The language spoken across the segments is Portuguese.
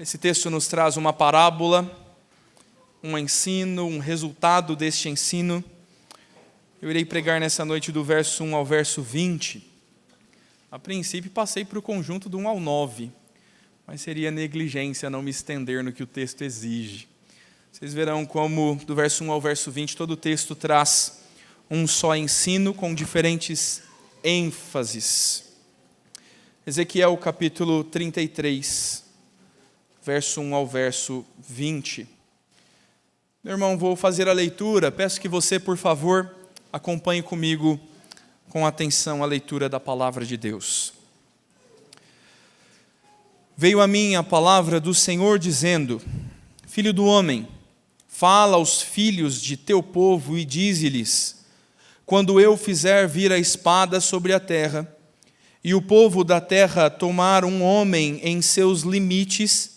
Esse texto nos traz uma parábola, um ensino, um resultado deste ensino. Eu irei pregar nessa noite do verso 1 ao verso 20. A princípio passei para o conjunto do 1 ao 9, mas seria negligência não me estender no que o texto exige. Vocês verão como do verso 1 ao verso 20 todo o texto traz um só ensino com diferentes ênfases. Ezequiel capítulo 33, verso 1 ao verso 20. Meu irmão, vou fazer a leitura. Peço que você, por favor, acompanhe comigo com atenção a leitura da palavra de Deus. Veio a mim a palavra do Senhor dizendo: Filho do homem, fala aos filhos de teu povo e dize-lhes: quando eu fizer vir a espada sobre a terra, e o povo da terra tomar um homem em seus limites,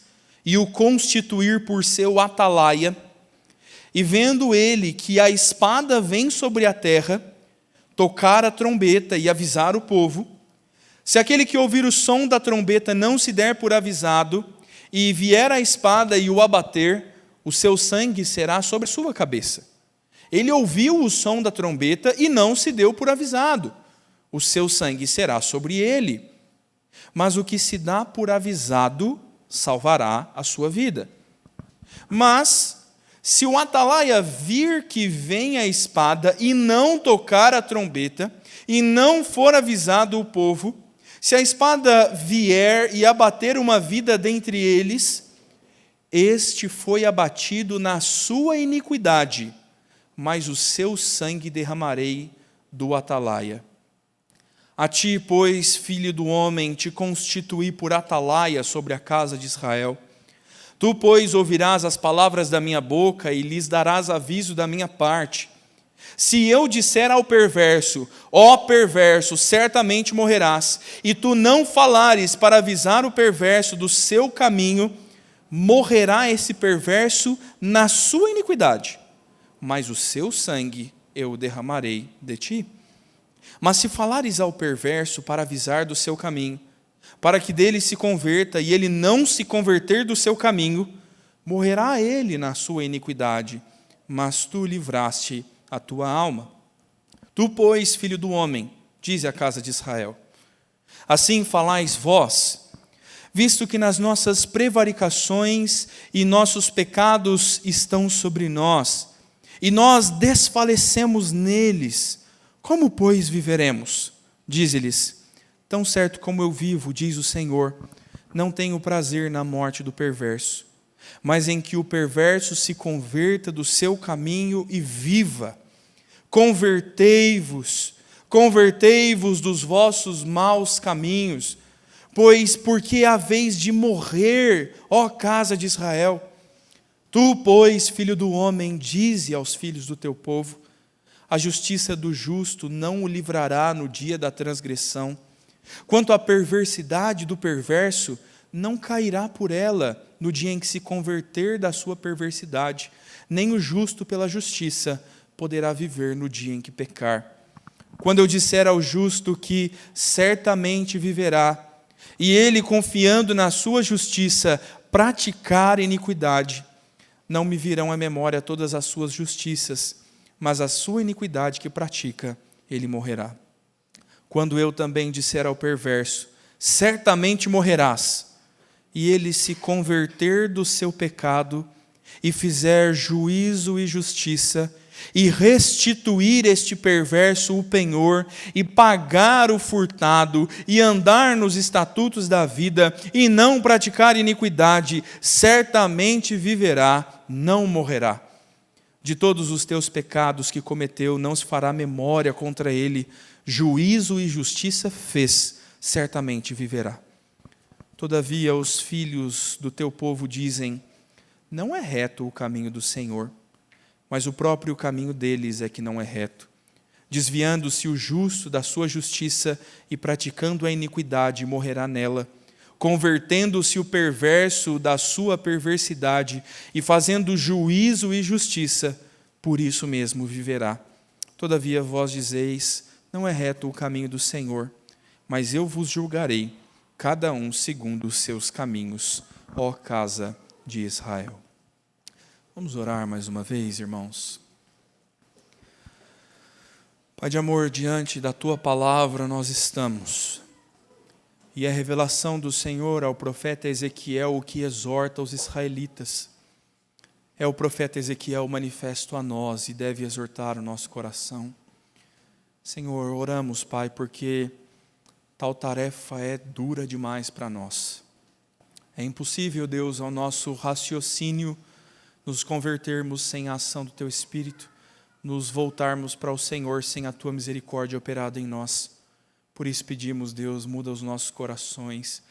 e o constituir por seu atalaia, e vendo ele que a espada vem sobre a terra, tocar a trombeta e avisar o povo, se aquele que ouvir o som da trombeta não se der por avisado, e vier a espada e o abater, o seu sangue será sobre sua cabeça. Ele ouviu o som da trombeta e não se deu por avisado, o seu sangue será sobre ele. Mas o que se dá por avisado salvará a sua vida. Mas, se o atalaia vir que vem a espada e não tocar a trombeta, e não for avisado o povo, se a espada vier e abater uma vida dentre eles, este foi abatido na sua iniquidade, mas o seu sangue derramarei do atalaia. A ti, pois, filho do homem, te constituí por atalaia sobre a casa de Israel. Tu, pois, ouvirás as palavras da minha boca e lhes darás aviso da minha parte. Se eu disser ao perverso, ó perverso, certamente morrerás, e tu não falares para avisar o perverso do seu caminho, morrerá esse perverso na sua iniquidade, mas o seu sangue eu derramarei de ti. Mas se falares ao perverso para avisar do seu caminho, para que dele se converta, e ele não se converter do seu caminho, morrerá ele na sua iniquidade, mas tu livraste a tua alma. Tu, pois, filho do homem, dize à casa de Israel: assim falais vós, visto que nas nossas prevaricações e nossos pecados estão sobre nós, e nós desfalecemos neles, como, pois, viveremos? Dize-lhes: tão certo como eu vivo, diz o Senhor, não tenho prazer na morte do perverso, mas em que o perverso se converta do seu caminho e viva. Convertei-vos dos vossos maus caminhos, pois porque haveis de morrer, ó casa de Israel. Tu, pois, filho do homem, dize aos filhos do teu povo: a justiça do justo não o livrará no dia da transgressão. Quanto à perversidade do perverso, não cairá por ela no dia em que se converter da sua perversidade, nem o justo pela justiça poderá viver no dia em que pecar. Quando eu disser ao justo que certamente viverá, e ele, confiando na sua justiça, praticar iniquidade, não me virão à memória todas as suas justiças, mas a sua iniquidade que pratica, ele morrerá. Quando eu também disser ao perverso: certamente morrerás, e ele se converter do seu pecado, e fizer juízo e justiça, e restituir este perverso o penhor, e pagar o furtado, e andar nos estatutos da vida, e não praticar iniquidade, certamente viverá, não morrerá. De todos os teus pecados que cometeu, não se fará memória contra ele. Juízo e justiça fez, certamente viverá. Todavia os filhos do teu povo dizem: não é reto o caminho do Senhor, mas o próprio caminho deles é que não é reto. Desviando-se o justo da sua justiça e praticando a iniquidade, morrerá nela. Convertendo-se o perverso da sua perversidade e fazendo juízo e justiça, por isso mesmo viverá. Todavia vós dizeis: não é reto o caminho do Senhor, mas eu vos julgarei, cada um segundo os seus caminhos. ó casa de Israel. Vamos orar mais uma vez, irmãos. Pai de amor, diante da Tua palavra nós estamos. E a revelação do Senhor ao profeta Ezequiel, o que exorta os israelitas. É o profeta Ezequiel manifesto a nós e deve exortar o nosso coração. Senhor, oramos, Pai, porque tal tarefa é dura demais para nós. É impossível, Deus, ao nosso raciocínio nos convertermos sem a ação do Teu Espírito, nos voltarmos para o Senhor sem a Tua misericórdia operada em nós. Por isso pedimos, Deus, muda os nossos corações,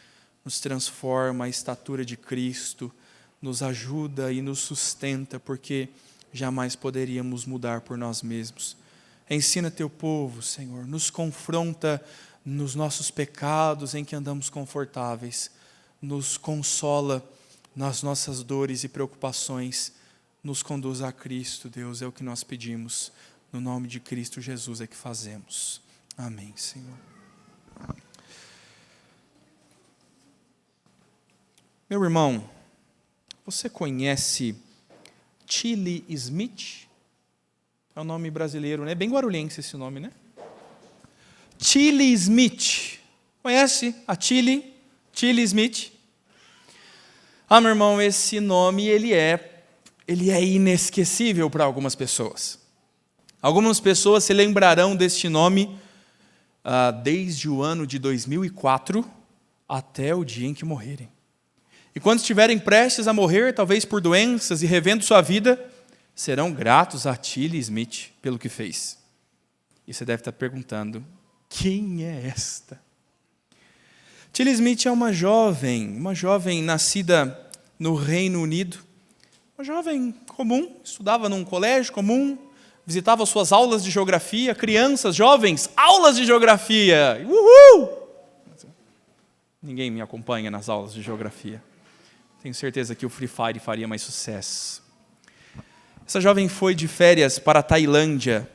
nos transforma a estatura de Cristo, nos ajuda e nos sustenta, porque jamais poderíamos mudar por nós mesmos. Ensina Teu povo, Senhor, nos confronta nos nossos pecados em que andamos confortáveis, nos consola nas nossas dores e preocupações, nos conduz a Cristo, Deus, é o que nós pedimos. No nome de Cristo Jesus é que fazemos. Amém, Senhor. Meu irmão, você conhece Tilly Smith? É um nome brasileiro, né? Bem guarulhense esse nome, né? Tilly Smith. Conhece a Tilly Smith? Ah, meu irmão, esse nome ele é inesquecível para algumas pessoas. Algumas pessoas se lembrarão deste nome desde o ano de 2004 até o dia em que morrerem. E quando estiverem prestes a morrer, talvez por doenças e revendo sua vida, serão gratos a Tilly Smith pelo que fez. E você deve estar perguntando, quem é esta? Tilly Smith é uma jovem nascida no Reino Unido, uma jovem comum, estudava num colégio comum, visitava suas aulas de geografia, crianças, jovens, aulas de geografia, uhul! Ninguém me acompanha nas aulas de geografia. Tenho certeza que o Free Fire faria mais sucesso. Essa jovem foi de férias para a Tailândia,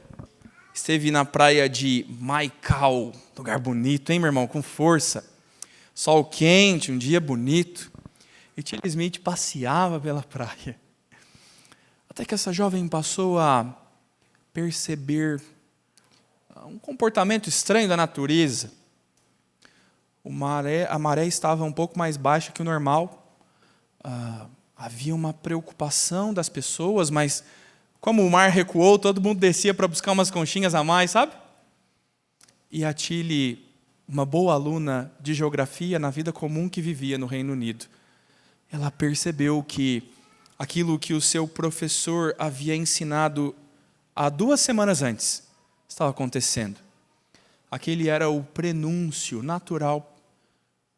esteve na praia de Mai Khao, lugar bonito, hein, meu irmão, com força. Sol quente, um dia bonito. E Tilly Smith passeava pela praia. Até que essa jovem passou a perceber um comportamento estranho da natureza. A maré estava um pouco mais baixa que o normal. Havia uma preocupação das pessoas, mas como o mar recuou, todo mundo descia para buscar umas conchinhas a mais, sabe? E a Tilly, uma boa aluna de geografia na vida comum que vivia no Reino Unido, ela percebeu que aquilo que o seu professor havia ensinado há 2 semanas antes estava acontecendo. Aquele era o prenúncio natural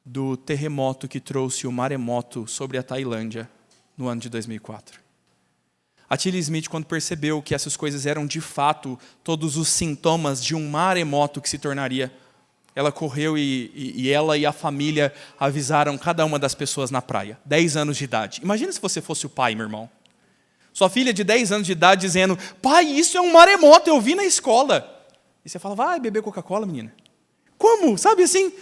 do terremoto que trouxe o maremoto sobre a Tailândia no ano de 2004. A Tilly Smith, quando percebeu que essas coisas eram de fato todos os sintomas de um maremoto que se tornaria, ela correu e ela e a família avisaram cada uma das pessoas na praia, 10 anos de idade. Imagina se você fosse o pai, meu irmão. Sua filha de 10 anos de idade dizendo, pai, isso é um maremoto, eu vi na escola. E você fala, vai beber Coca-Cola, menina. Como? Sabe assim?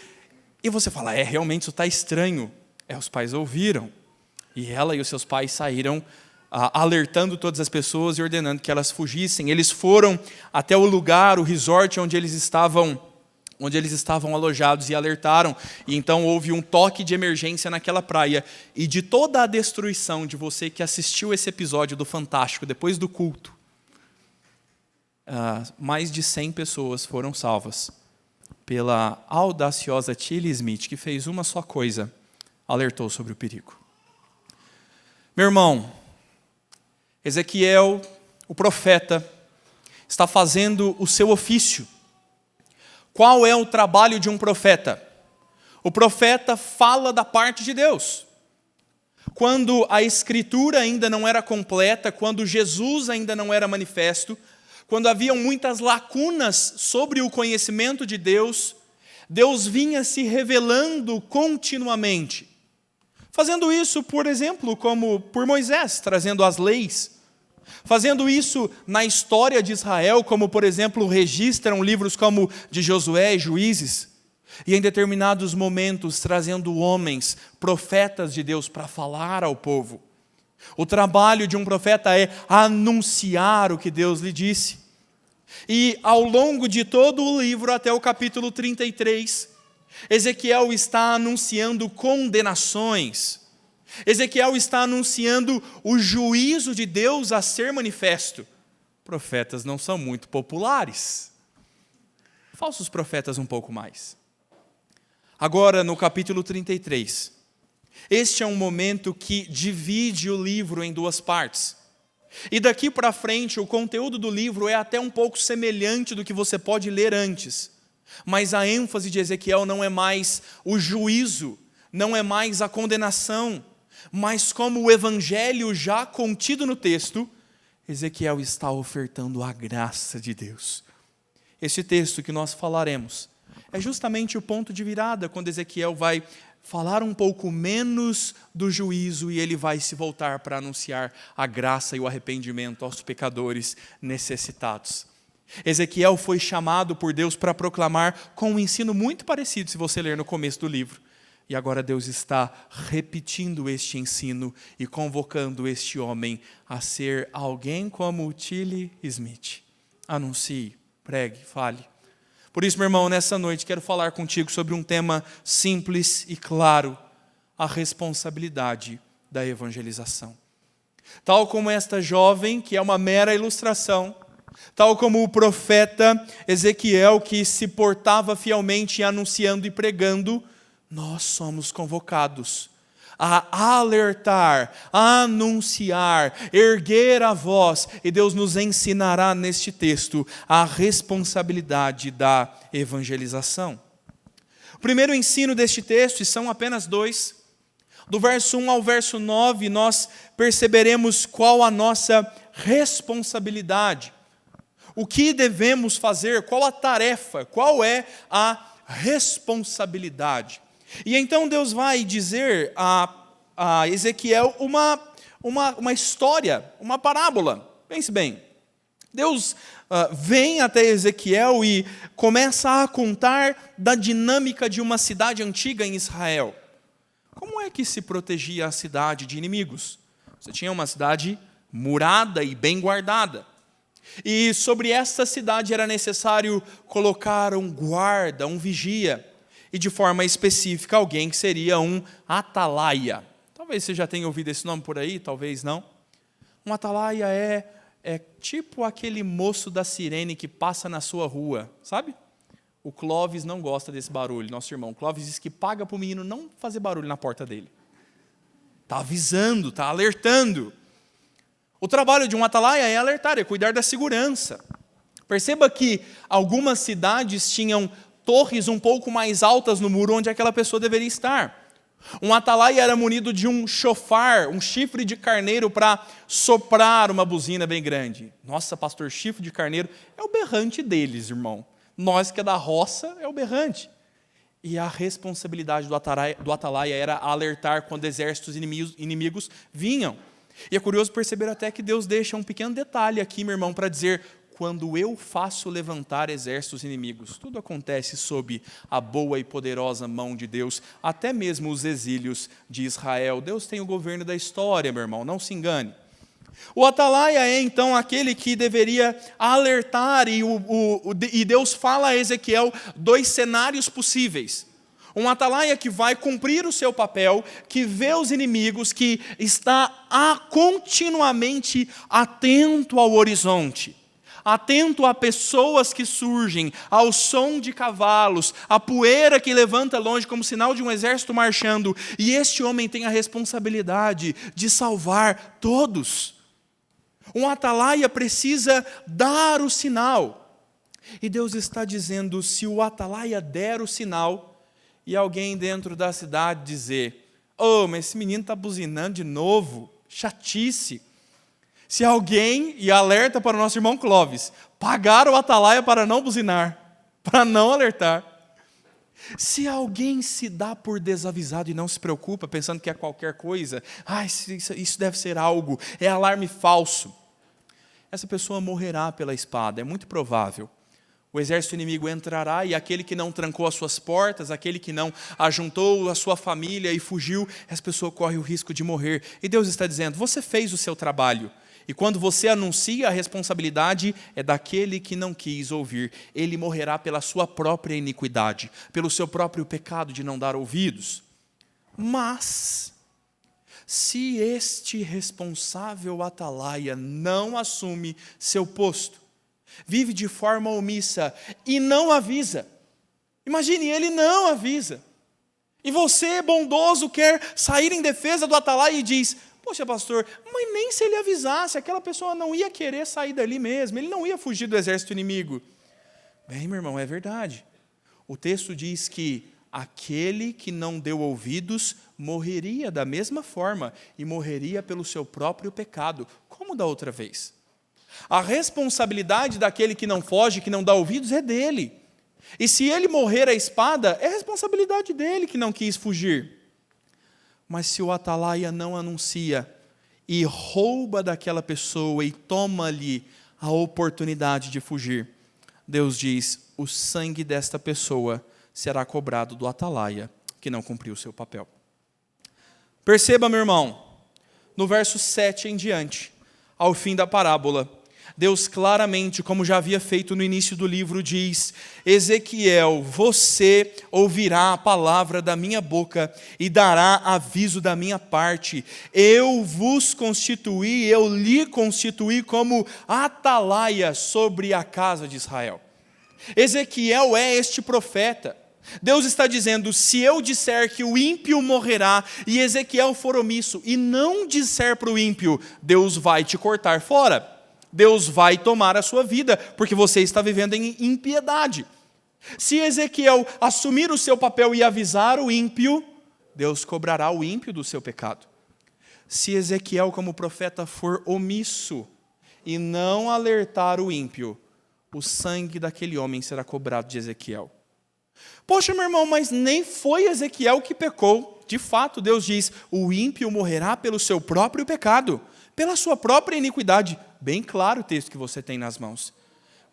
E você fala, realmente isso está estranho. Os pais ouviram. E ela e os seus pais saíram alertando todas as pessoas e ordenando que elas fugissem. Eles foram até o lugar, o resort onde eles estavam alojados e alertaram. E então houve um toque de emergência naquela praia. E de toda a destruição de você que assistiu esse episódio do Fantástico depois do culto, mais de 100 pessoas foram salvas pela audaciosa Tilly Smith, que fez uma só coisa, alertou sobre o perigo. Meu irmão, Ezequiel, o profeta, está fazendo o seu ofício. Qual é o trabalho de um profeta? O profeta fala da parte de Deus. Quando a Escritura ainda não era completa, quando Jesus ainda não era manifesto, quando haviam muitas lacunas sobre o conhecimento de Deus, Deus vinha se revelando continuamente. Fazendo isso, por exemplo, como por Moisés, trazendo as leis. Fazendo isso na história de Israel, como, por exemplo, registram livros como de Josué e Juízes. E em determinados momentos trazendo homens, profetas de Deus, para falar ao povo. O trabalho de um profeta é anunciar o que Deus lhe disse. E ao longo de todo o livro, até o capítulo 33, Ezequiel está anunciando condenações. Ezequiel está anunciando o juízo de Deus a ser manifesto. Profetas não são muito populares. Falsos profetas um pouco mais. Agora, no capítulo 33, este é um momento que divide o livro em duas partes. E daqui para frente, o conteúdo do livro é até um pouco semelhante do que você pode ler antes. Mas a ênfase de Ezequiel não é mais o juízo, não é mais a condenação, mas como o evangelho já contido no texto, Ezequiel está ofertando a graça de Deus. Esse texto que nós falaremos é justamente o ponto de virada, quando Ezequiel vai falar um pouco menos do juízo e ele vai se voltar para anunciar a graça e o arrependimento aos pecadores necessitados. Ezequiel foi chamado por Deus para proclamar com um ensino muito parecido, se você ler no começo do livro. E agora Deus está repetindo este ensino e convocando este homem a ser alguém como Tilly Smith. Anuncie, pregue, fale. Por isso, meu irmão, nessa noite quero falar contigo sobre um tema simples e claro, a responsabilidade da evangelização. Tal como esta jovem, que é uma mera ilustração, tal como o profeta Ezequiel, que se portava fielmente anunciando e pregando, nós somos convocados a alertar, a anunciar, erguer a voz, e Deus nos ensinará neste texto a responsabilidade da evangelização. O primeiro ensino deste texto, e são apenas dois, do verso 1 ao verso 9, nós perceberemos qual a nossa responsabilidade. O que devemos fazer, qual a tarefa, qual é a responsabilidade. E então Deus vai dizer a Ezequiel uma história, uma parábola. Pense bem, Deus vem até Ezequiel e começa a contar da dinâmica de uma cidade antiga em Israel. Como é que se protegia a cidade de inimigos? Você tinha uma cidade murada e bem guardada. E sobre essa cidade era necessário colocar um guarda, um vigia, e de forma específica alguém que seria um atalaia. Talvez você já tenha ouvido esse nome por aí, talvez não. Um atalaia é tipo aquele moço da sirene que passa na sua rua, sabe? O Clóvis não gosta desse barulho, nosso irmão. O Clóvis diz que paga para o menino não fazer barulho na porta dele. Está avisando, está alertando. O trabalho de um atalaia é alertar, é cuidar da segurança. Perceba que algumas cidades tinham torres um pouco mais altas no muro onde aquela pessoa deveria estar. Um atalaia era munido de um chofar, um chifre de carneiro para soprar uma buzina bem grande. Nossa, pastor, chifre de carneiro é o berrante deles, irmão. Nós que é da roça, é o berrante. E a responsabilidade do atalaia era alertar quando exércitos inimigos vinham. E é curioso perceber até que Deus deixa um pequeno detalhe aqui, meu irmão, para dizer: quando eu faço levantar exércitos inimigos, tudo acontece sob a boa e poderosa mão de Deus, até mesmo os exílios de Israel. Deus tem o governo da história, meu irmão, não se engane. O atalaia é então aquele que deveria alertar, e Deus fala a Ezequiel dois cenários possíveis. Um atalaia que vai cumprir o seu papel, que vê os inimigos, que está continuamente atento ao horizonte, atento a pessoas que surgem, ao som de cavalos, a poeira que levanta longe como sinal de um exército marchando. E este homem tem a responsabilidade de salvar todos. Um atalaia precisa dar o sinal. E Deus está dizendo: se o atalaia der o sinal, e alguém dentro da cidade dizer: "Oh, mas esse menino está buzinando de novo, chatice." Se alguém, e alerta para o nosso irmão Clóvis, pagar o atalaia para não buzinar, para não alertar. Se alguém se dá por desavisado e não se preocupa, pensando que é qualquer coisa, isso deve ser algo, é alarme falso, essa pessoa morrerá pela espada, é muito provável. O exército inimigo entrará e aquele que não trancou as suas portas, aquele que não ajuntou a sua família e fugiu, essa pessoa corre o risco de morrer. E Deus está dizendo, você fez o seu trabalho. E quando você anuncia, a responsabilidade é daquele que não quis ouvir. Ele morrerá pela sua própria iniquidade, pelo seu próprio pecado de não dar ouvidos. Mas, se este responsável atalaia não assume seu posto, vive de forma omissa e não avisa. Imagine, ele não avisa. E você, bondoso, quer sair em defesa do atalaia e diz, poxa, pastor, mas nem se ele avisasse, aquela pessoa não ia querer sair dali mesmo, ele não ia fugir do exército inimigo. Bem, meu irmão, é verdade. O texto diz que aquele que não deu ouvidos morreria da mesma forma e morreria pelo seu próprio pecado, como da outra vez. A responsabilidade daquele que não foge, que não dá ouvidos, é dele. E se ele morrer à espada, é responsabilidade dele que não quis fugir. Mas se o atalaia não anuncia e rouba daquela pessoa e toma-lhe a oportunidade de fugir, Deus diz, o sangue desta pessoa será cobrado do atalaia que não cumpriu o seu papel. Perceba, meu irmão, no verso 7 em diante, ao fim da parábola, Deus claramente, como já havia feito no início do livro, diz, Ezequiel, você ouvirá a palavra da minha boca e dará aviso da minha parte. Eu vos constituí, eu lhe constituí como atalaia sobre a casa de Israel. Ezequiel é este profeta. Deus está dizendo, se eu disser que o ímpio morrerá e Ezequiel for omisso e não disser para o ímpio, Deus vai te cortar fora. Deus vai tomar a sua vida, porque você está vivendo em impiedade. Se Ezequiel assumir o seu papel e avisar o ímpio, Deus cobrará o ímpio do seu pecado. Se Ezequiel, como profeta, for omisso e não alertar o ímpio, o sangue daquele homem será cobrado de Ezequiel. Poxa, meu irmão, mas nem foi Ezequiel que pecou. De fato, Deus diz, o ímpio morrerá pelo seu próprio pecado, pela sua própria iniquidade. Bem claro o texto que você tem nas mãos.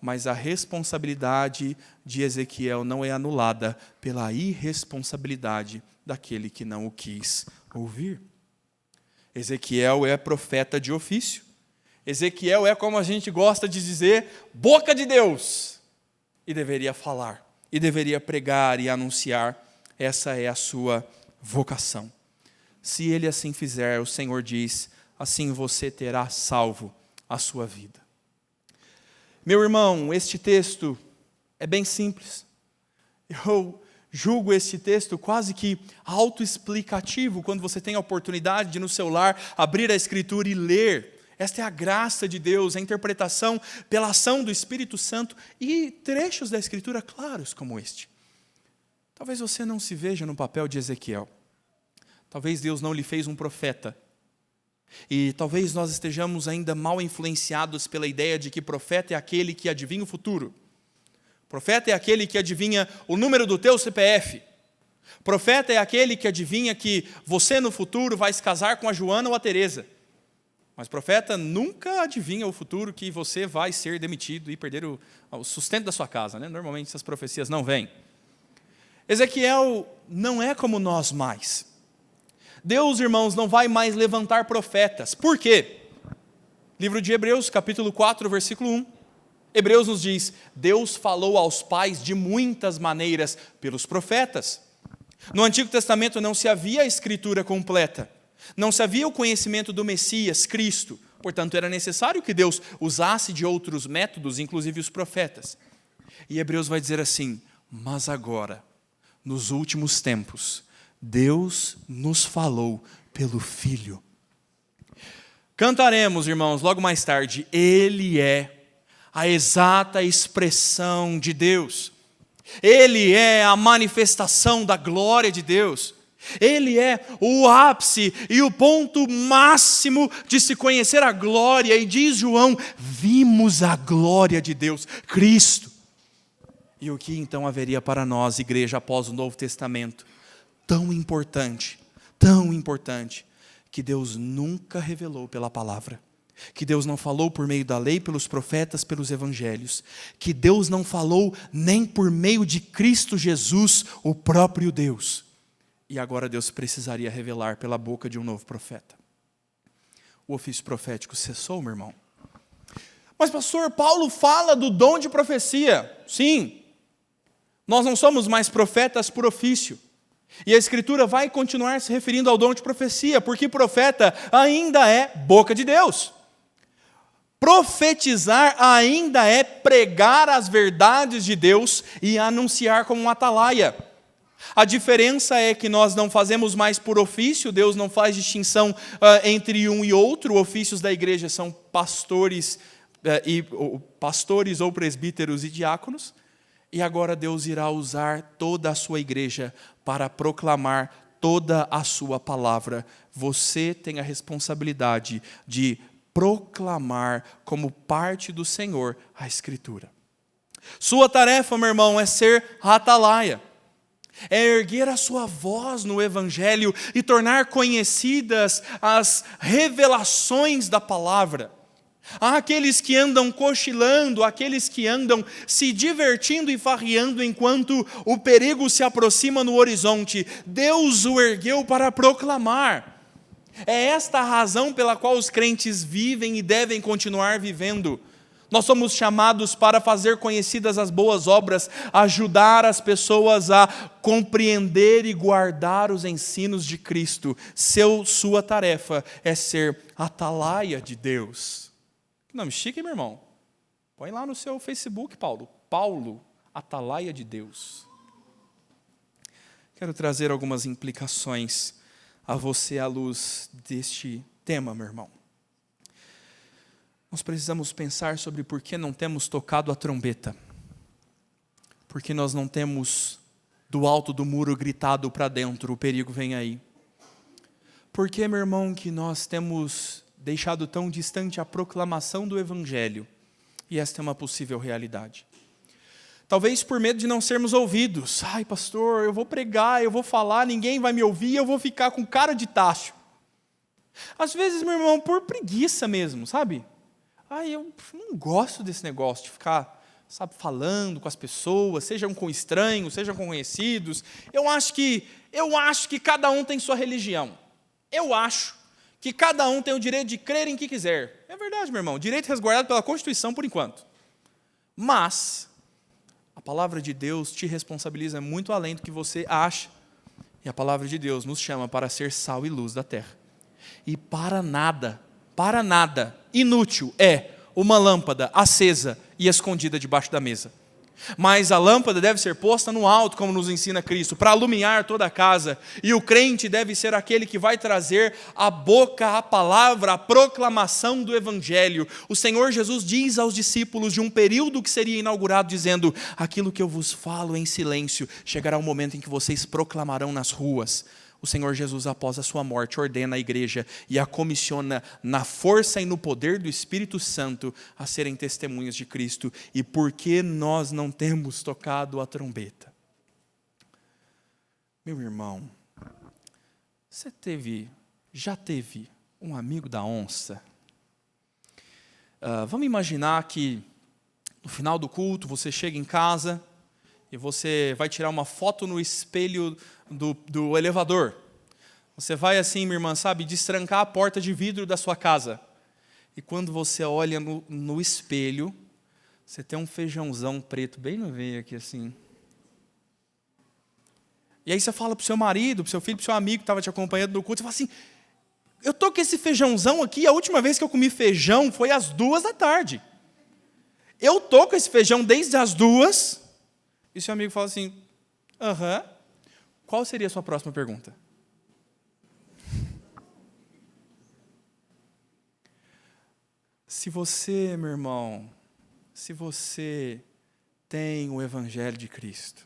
Mas a responsabilidade de Ezequiel não é anulada pela irresponsabilidade daquele que não o quis ouvir. Ezequiel é profeta de ofício. Ezequiel é, como a gente gosta de dizer, boca de Deus. E deveria falar, e deveria pregar e anunciar. Essa é a sua vocação. Se ele assim fizer, o Senhor diz, assim você terá salvo a sua vida. Meu irmão, este texto é bem simples. Eu julgo este texto quase que autoexplicativo, quando você tem a oportunidade de no seu lar abrir a Escritura e ler. Esta é a graça de Deus, a interpretação pela ação do Espírito Santo e trechos da Escritura claros como este. Talvez você não se veja no papel de Ezequiel. Talvez Deus não lhe fez um profeta. E talvez nós estejamos ainda mal influenciados pela ideia de que profeta é aquele que adivinha o futuro. Profeta é aquele que adivinha o número do teu CPF. Profeta é aquele que adivinha que você no futuro vai se casar com a Joana ou a Teresa. Mas profeta nunca adivinha o futuro que você vai ser demitido e perder o sustento da sua casa, né? Normalmente essas profecias não vêm. Ezequiel não é como nós mais. Deus, irmãos, não vai mais levantar profetas. Por quê? Livro de Hebreus, capítulo 4, versículo 1. Hebreus nos diz, Deus falou aos pais de muitas maneiras pelos profetas. No Antigo Testamento não se havia a escritura completa. Não se havia o conhecimento do Messias, Cristo. Portanto, era necessário que Deus usasse de outros métodos, inclusive os profetas. E Hebreus vai dizer assim, mas agora, nos últimos tempos, Deus nos falou pelo Filho. Cantaremos, irmãos, logo mais tarde, Ele é a exata expressão de Deus. Ele é a manifestação da glória de Deus. Ele é o ápice e o ponto máximo de se conhecer a glória. E diz João, vimos a glória de Deus, Cristo. E o que então haveria para nós, igreja, após o Novo Testamento? Tão importante, que Deus nunca revelou pela palavra. que Deus não falou por meio da lei, pelos profetas, pelos evangelhos, que Deus não falou nem por meio de Cristo Jesus, o próprio Deus. E agora Deus precisaria revelar pela boca de um novo profeta. O ofício profético cessou, meu irmão. Mas pastor, Paulo fala do dom de profecia. Sim, nós não somos mais profetas por ofício. E a Escritura vai continuar se referindo ao dom de profecia, porque profeta ainda é boca de Deus. Profetizar ainda é pregar as verdades de Deus e anunciar como um atalaia. A diferença é que nós não fazemos mais por ofício, Deus não faz distinção entre um e outro. Ofícios da igreja são pastores ou presbíteros e diáconos. E agora Deus irá usar toda a sua igreja para proclamar toda a sua palavra. Você tem a responsabilidade de proclamar como parte do Senhor a Escritura. Sua tarefa, meu irmão, é ser atalaia. É erguer a sua voz no Evangelho e tornar conhecidas as revelações da palavra. Há aqueles que andam cochilando, aqueles que andam se divertindo e farreando enquanto o perigo se aproxima no horizonte. Deus o ergueu para proclamar. É esta a razão pela qual os crentes vivem e devem continuar vivendo. Nós somos chamados para fazer conhecidas as boas obras, ajudar as pessoas a compreender e guardar os ensinos de Cristo. Sua tarefa é ser atalaia de Deus. Que nome chique, meu irmão. Põe lá no seu Facebook, Paulo. Paulo, atalaia de Deus. Quero trazer algumas implicações a você à luz deste tema, meu irmão. Nós precisamos pensar sobre por que não temos tocado a trombeta. Por que nós não temos do alto do muro gritado para dentro, o perigo vem aí. Por que, meu irmão, que nós temos deixado tão distante a proclamação do Evangelho? E esta é uma possível realidade. Talvez por medo de não sermos ouvidos. Ai, pastor, eu vou pregar, eu vou falar, ninguém vai me ouvir, eu vou ficar com cara de tacho. Às vezes, meu irmão, por preguiça mesmo, sabe? Ai, eu não gosto desse negócio de ficar, sabe, falando com as pessoas, sejam com estranhos, sejam com conhecidos. Eu acho que cada um tem sua religião. Eu acho que cada um tem o direito de crer em que quiser. É verdade, meu irmão, direito resguardado pela Constituição por enquanto. Mas a palavra de Deus te responsabiliza muito além do que você acha. E a palavra de Deus nos chama para ser sal e luz da terra. E para nada, inútil é uma lâmpada acesa e escondida debaixo da mesa. Mas a lâmpada deve ser posta no alto, como nos ensina Cristo, para iluminar toda a casa. E o crente deve ser aquele que vai trazer à boca a palavra, a proclamação do Evangelho. O Senhor Jesus diz aos discípulos de um período que seria inaugurado, dizendo: aquilo que eu vos falo em silêncio, chegará o momento em que vocês proclamarão nas ruas. O Senhor Jesus, após a sua morte, ordena a igreja e a comissiona na força e no poder do Espírito Santo a serem testemunhas de Cristo. E por que nós não temos tocado a trombeta? Meu irmão, você já teve um amigo da onça? Vamos imaginar que no final do culto você chega em casa e você vai tirar uma foto no espelho do elevador. Você vai assim, minha irmã, sabe, destrancar a porta de vidro da sua casa. E quando você olha no espelho, você tem um feijãozão preto bem no meio aqui assim. E aí você fala para o seu marido, para o seu filho, para o seu amigo que estava te acompanhando no culto, você fala assim: eu estou com esse feijãozão aqui, a última vez que eu comi feijão foi às 14h. Eu estou com esse feijão desde as 2h. E seu amigo fala assim: aham. Qual seria a sua próxima pergunta? Se você, meu irmão, se você tem o Evangelho de Cristo,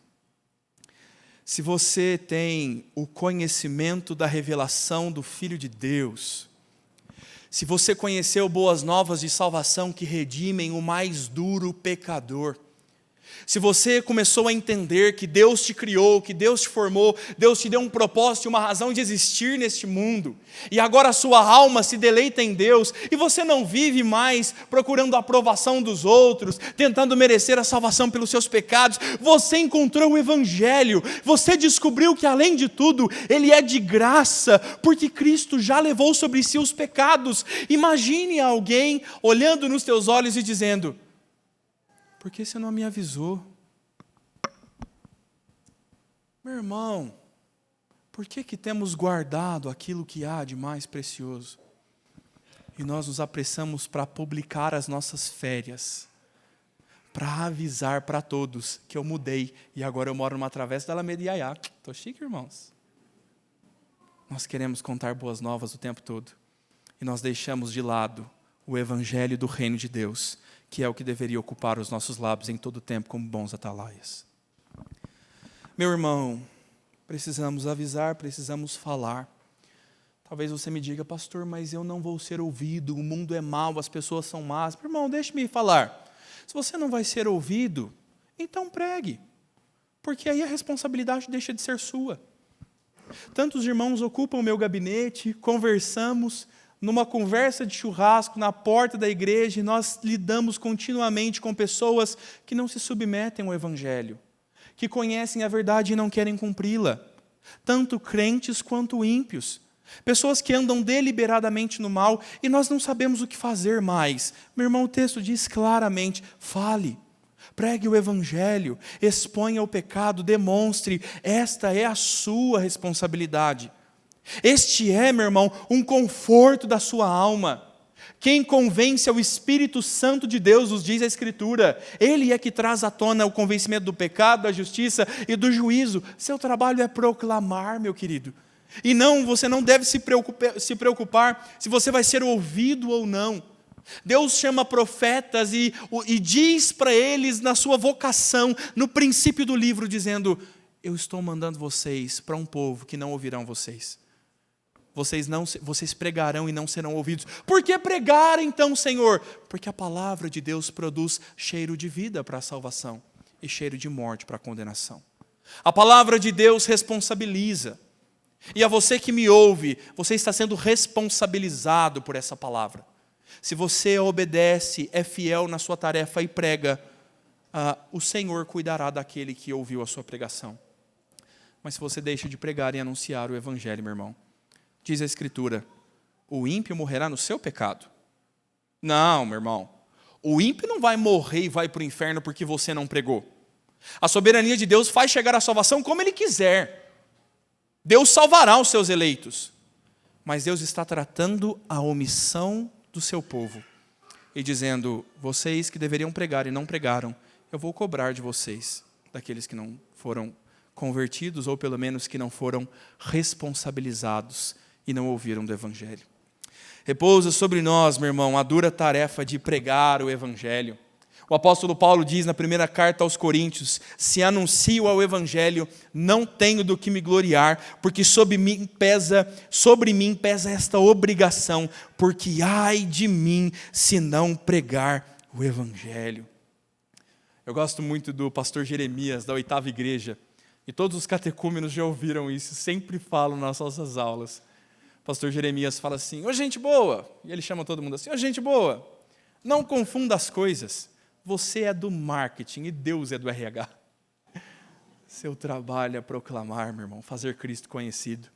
se você tem o conhecimento da revelação do Filho de Deus, se você conheceu boas novas de salvação que redimem o mais duro pecador, Se você começou a entender que Deus te criou, que Deus te formou, Deus te deu um propósito e uma razão de existir neste mundo, e agora a sua alma se deleita em Deus, e você não vive mais procurando a aprovação dos outros, tentando merecer a salvação pelos seus pecados, você encontrou o Evangelho, você descobriu que além de tudo, ele é de graça, porque Cristo já levou sobre si os pecados. Imagine alguém olhando nos teus olhos e dizendo: por que você não me avisou? Meu irmão, por que temos guardado aquilo que há de mais precioso? E nós nos apressamos para publicar as nossas férias, para avisar para todos que eu mudei e agora eu moro numa travessa da Alameda Iaiá. Estou chique, irmãos. Nós queremos contar boas novas o tempo todo e nós deixamos de lado o Evangelho do Reino de Deus, que é o que deveria ocupar os nossos lábios em todo o tempo como bons atalaias. Meu irmão, precisamos avisar, precisamos falar. Talvez você me diga: pastor, mas eu não vou ser ouvido, o mundo é mau, as pessoas são más. Meu irmão, deixe-me falar. Se você não vai ser ouvido, então pregue, porque aí a responsabilidade deixa de ser sua. Tantos irmãos ocupam o meu gabinete, conversamos, numa conversa de churrasco na porta da igreja, e nós lidamos continuamente com pessoas que não se submetem ao Evangelho, que conhecem a verdade e não querem cumpri-la, tanto crentes quanto ímpios, pessoas que andam deliberadamente no mal e nós não sabemos o que fazer mais. Meu irmão, o texto diz claramente: fale, pregue o Evangelho, exponha o pecado, demonstre, esta é a sua responsabilidade. Este é, meu irmão, um conforto da sua alma. Quem convence é o Espírito Santo de Deus, nos diz a Escritura. Ele é que traz à tona o convencimento do pecado, da justiça e do juízo. Seu trabalho é proclamar, meu querido. E não, você não deve se preocupar se você vai ser ouvido ou não. Deus chama profetas e diz para eles na sua vocação, no princípio do livro, dizendo: eu estou mandando vocês para um povo que não ouvirão vocês. Vocês pregarão e não serão ouvidos. Por que pregar então, Senhor? Porque a palavra de Deus produz cheiro de vida para a salvação e cheiro de morte para a condenação. A palavra de Deus responsabiliza. E a você que me ouve, você está sendo responsabilizado por essa palavra. Se você obedece, é fiel na sua tarefa e prega, o Senhor cuidará daquele que ouviu a sua pregação. Mas se você deixa de pregar e anunciar o Evangelho, meu irmão, diz a Escritura: o ímpio morrerá no seu pecado. Não, meu irmão, o ímpio não vai morrer e vai para o inferno porque você não pregou. A soberania de Deus faz chegar a salvação como Ele quiser. Deus salvará os seus eleitos. Mas Deus está tratando a omissão do seu povo e dizendo: vocês que deveriam pregar e não pregaram, eu vou cobrar de vocês, daqueles que não foram convertidos, ou pelo menos que não foram responsabilizados e não ouviram do Evangelho. Repousa sobre nós, meu irmão, a dura tarefa de pregar o Evangelho. O apóstolo Paulo diz na primeira carta aos Coríntios: se anuncio ao Evangelho, não tenho do que me gloriar, porque sobre mim pesa esta obrigação, porque ai de mim se não pregar o Evangelho. Eu gosto muito do pastor Jeremias, da 8ª Igreja, e todos os catecúmenos já ouviram isso, sempre falam nas nossas aulas. O pastor Jeremias fala assim: ô gente boa, e ele chama todo mundo assim: ô gente boa, não confunda as coisas. Você é do marketing e Deus é do RH. Seu trabalho é proclamar, meu irmão, fazer Cristo conhecido.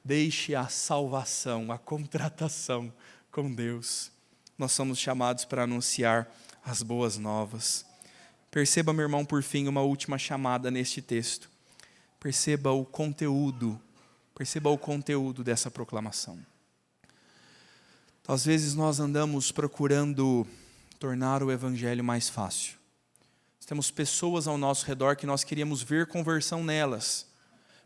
Deixe a salvação, a contratação com Deus. Nós somos chamados para anunciar as boas novas. Perceba, meu irmão, por fim, uma última chamada neste texto. Perceba o conteúdo dessa proclamação. Às vezes nós andamos procurando tornar o Evangelho mais fácil. Temos pessoas ao nosso redor que nós queríamos ver conversão nelas.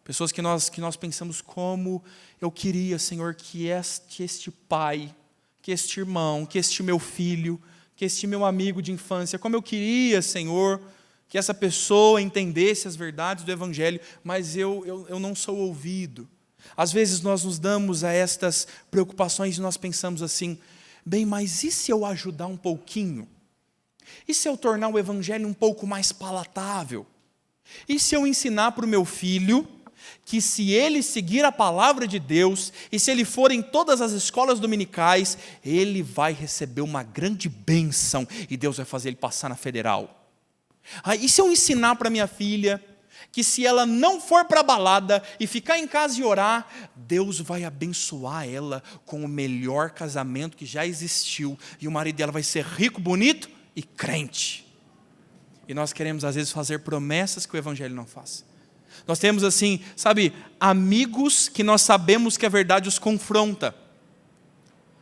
Pessoas que nós pensamos: como eu queria, Senhor, que este pai, que este irmão, que este meu filho, que este meu amigo de infância, como eu queria, Senhor, que essa pessoa entendesse as verdades do Evangelho, mas eu não sou ouvido. Às vezes nós nos damos a estas preocupações e nós pensamos assim: bem, mas e se eu ajudar um pouquinho? E se eu tornar o evangelho um pouco mais palatável? E se eu ensinar para o meu filho que se ele seguir a palavra de Deus, e se ele for em todas as escolas dominicais, ele vai receber uma grande bênção, e Deus vai fazer ele passar na federal? E se eu ensinar para minha filha que se ela não for para a balada e ficar em casa e orar, Deus vai abençoar ela com o melhor casamento que já existiu, e o marido dela vai ser rico, bonito e crente? E nós queremos às vezes fazer promessas que o evangelho não faz. Nós temos assim, sabe, amigos que nós sabemos que a verdade os confronta.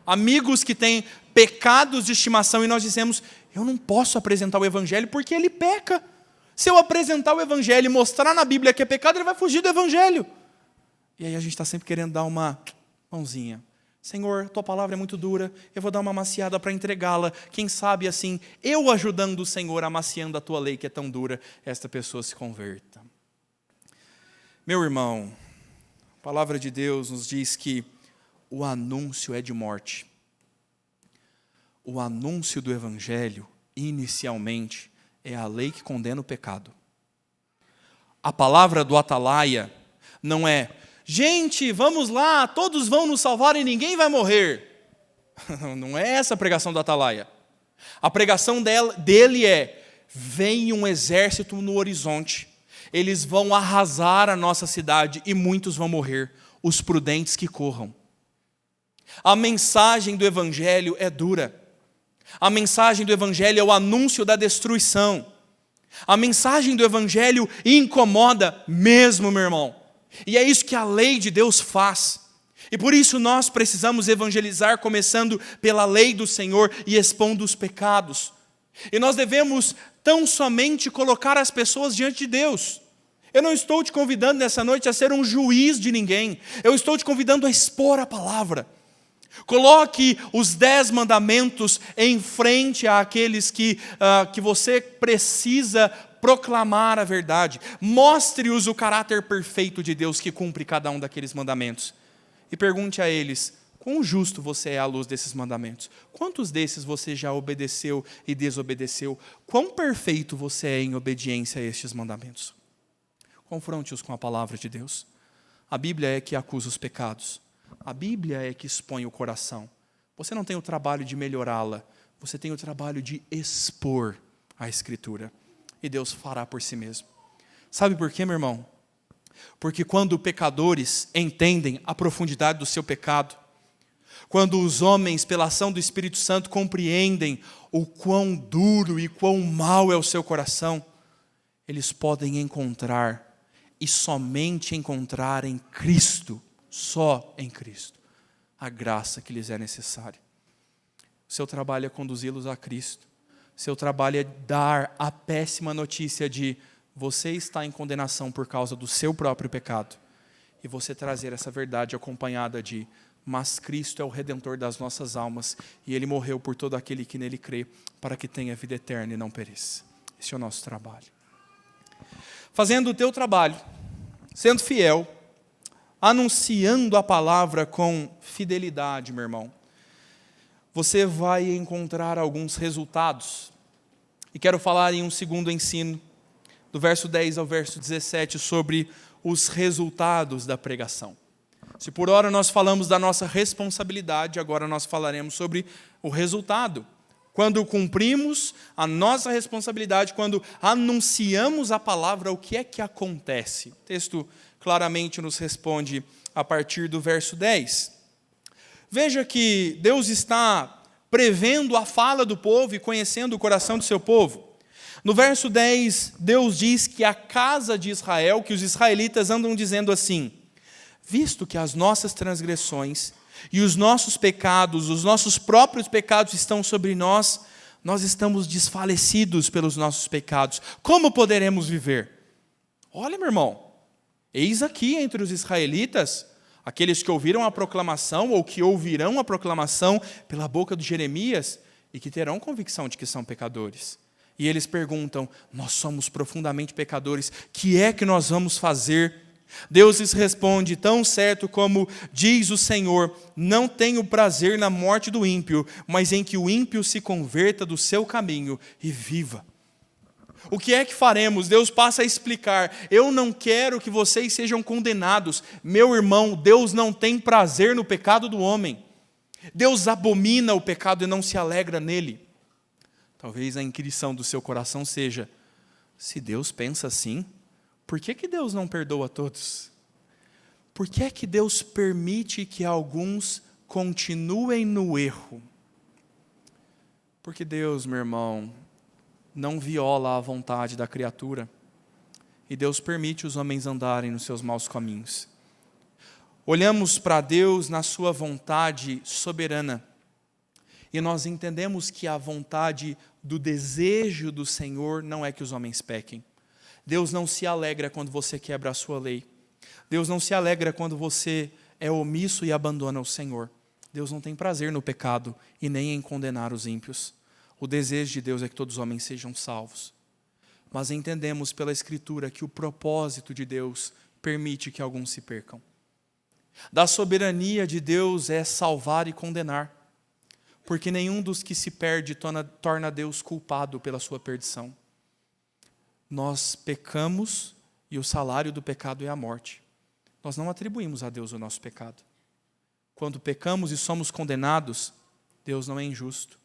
Amigos que têm pecados de estimação e nós dizemos, eu não posso apresentar o evangelho porque ele peca. Se eu apresentar o evangelho e mostrar na Bíblia que é pecado, ele vai fugir do evangelho. E aí a gente está sempre querendo dar uma mãozinha. Senhor, tua palavra é muito dura, eu vou dar uma maciada para entregá-la. Quem sabe assim, eu ajudando o Senhor, amaciando a tua lei que é tão dura, esta pessoa se converta. Meu irmão, a palavra de Deus nos diz que o anúncio é de morte. O anúncio do evangelho, inicialmente, é a lei que condena o pecado. A palavra do atalaia não é, gente, vamos lá, todos vão nos salvar e ninguém vai morrer. Não é essa a pregação do atalaia. A pregação dele é, vem um exército no horizonte, eles vão arrasar a nossa cidade e muitos vão morrer, os prudentes que corram. A mensagem do evangelho é dura. A mensagem do evangelho é o anúncio da destruição. A mensagem do evangelho incomoda mesmo, meu irmão. E é isso que a lei de Deus faz. E por isso nós precisamos evangelizar, começando pela lei do Senhor e expondo os pecados. E nós devemos tão somente colocar as pessoas diante de Deus. Eu não estou te convidando nessa noite a ser um juiz de ninguém. Eu estou te convidando a expor a palavra. Coloque os 10 mandamentos em frente àqueles que você precisa proclamar a verdade. Mostre-os o caráter perfeito de Deus que cumpre cada um daqueles mandamentos. E pergunte a eles, quão justo você é à luz desses mandamentos? Quantos desses você já obedeceu e desobedeceu? Quão perfeito você é em obediência a estes mandamentos? Confronte-os com a palavra de Deus. A Bíblia é que acusa os pecados. A Bíblia é que expõe o coração. Você não tem o trabalho de melhorá-la, você tem o trabalho de expor a Escritura. E Deus fará por si mesmo. Sabe por quê, meu irmão? Porque quando pecadores entendem a profundidade do seu pecado, quando os homens, pela ação do Espírito Santo, compreendem o quão duro e quão mau é o seu coração, eles podem encontrar, e somente encontrar em Cristo, só em Cristo, a graça que lhes é necessária. O seu trabalho é conduzi-los a Cristo. O seu trabalho é dar a péssima notícia de você está em condenação por causa do seu próprio pecado. E você trazer essa verdade acompanhada de, mas Cristo é o Redentor das nossas almas e Ele morreu por todo aquele que nele crê, para que tenha vida eterna e não pereça. Esse é o nosso trabalho. Fazendo o teu trabalho, sendo fiel, anunciando a palavra com fidelidade, meu irmão, você vai encontrar alguns resultados. E quero falar em um segundo ensino, do verso 10 ao verso 17, sobre os resultados da pregação. Se por hora nós falamos da nossa responsabilidade, agora nós falaremos sobre o resultado. Quando cumprimos a nossa responsabilidade, quando anunciamos a palavra, o que é que acontece? O texto claramente nos responde a partir do verso 10. Veja que Deus está prevendo a fala do povo e conhecendo o coração do seu povo. No verso 10, Deus diz que a casa de Israel, que os israelitas andam dizendo assim, visto que as nossas transgressões e os nossos pecados, os nossos próprios pecados estão sobre nós, nós estamos desfalecidos pelos nossos pecados. Como poderemos viver? Olha, meu irmão, eis aqui entre os israelitas, aqueles que ouviram a proclamação ou que ouvirão a proclamação pela boca de Jeremias e que terão convicção de que são pecadores. E eles perguntam, nós somos profundamente pecadores, que é que nós vamos fazer? Deus lhes responde: tão certo como diz o Senhor, não tenho prazer na morte do ímpio, mas em que o ímpio se converta do seu caminho e viva. O que é que faremos? Deus passa a explicar: eu não quero que vocês sejam condenados. Meu irmão, Deus não tem prazer no pecado do homem. Deus abomina o pecado e não se alegra nele. Talvez a inquirição do seu coração seja: se Deus pensa assim, por que Deus não perdoa a todos? Por que é que Deus permite que alguns continuem no erro? Porque Deus, meu irmão, não viola a vontade da criatura. E Deus permite os homens andarem nos seus maus caminhos. Olhamos para Deus na sua vontade soberana. E nós entendemos que a vontade do desejo do Senhor não é que os homens pequem. Deus não se alegra quando você quebra a sua lei. Deus não se alegra quando você é omisso e abandona o Senhor. Deus não tem prazer no pecado e nem em condenar os ímpios. O desejo de Deus é que todos os homens sejam salvos. Mas entendemos pela Escritura que o propósito de Deus permite que alguns se percam. Da soberania de Deus é salvar e condenar, porque nenhum dos que se perde torna Deus culpado pela sua perdição. Nós pecamos e o salário do pecado é a morte. Nós não atribuímos a Deus o nosso pecado. Quando pecamos e somos condenados, Deus não é injusto.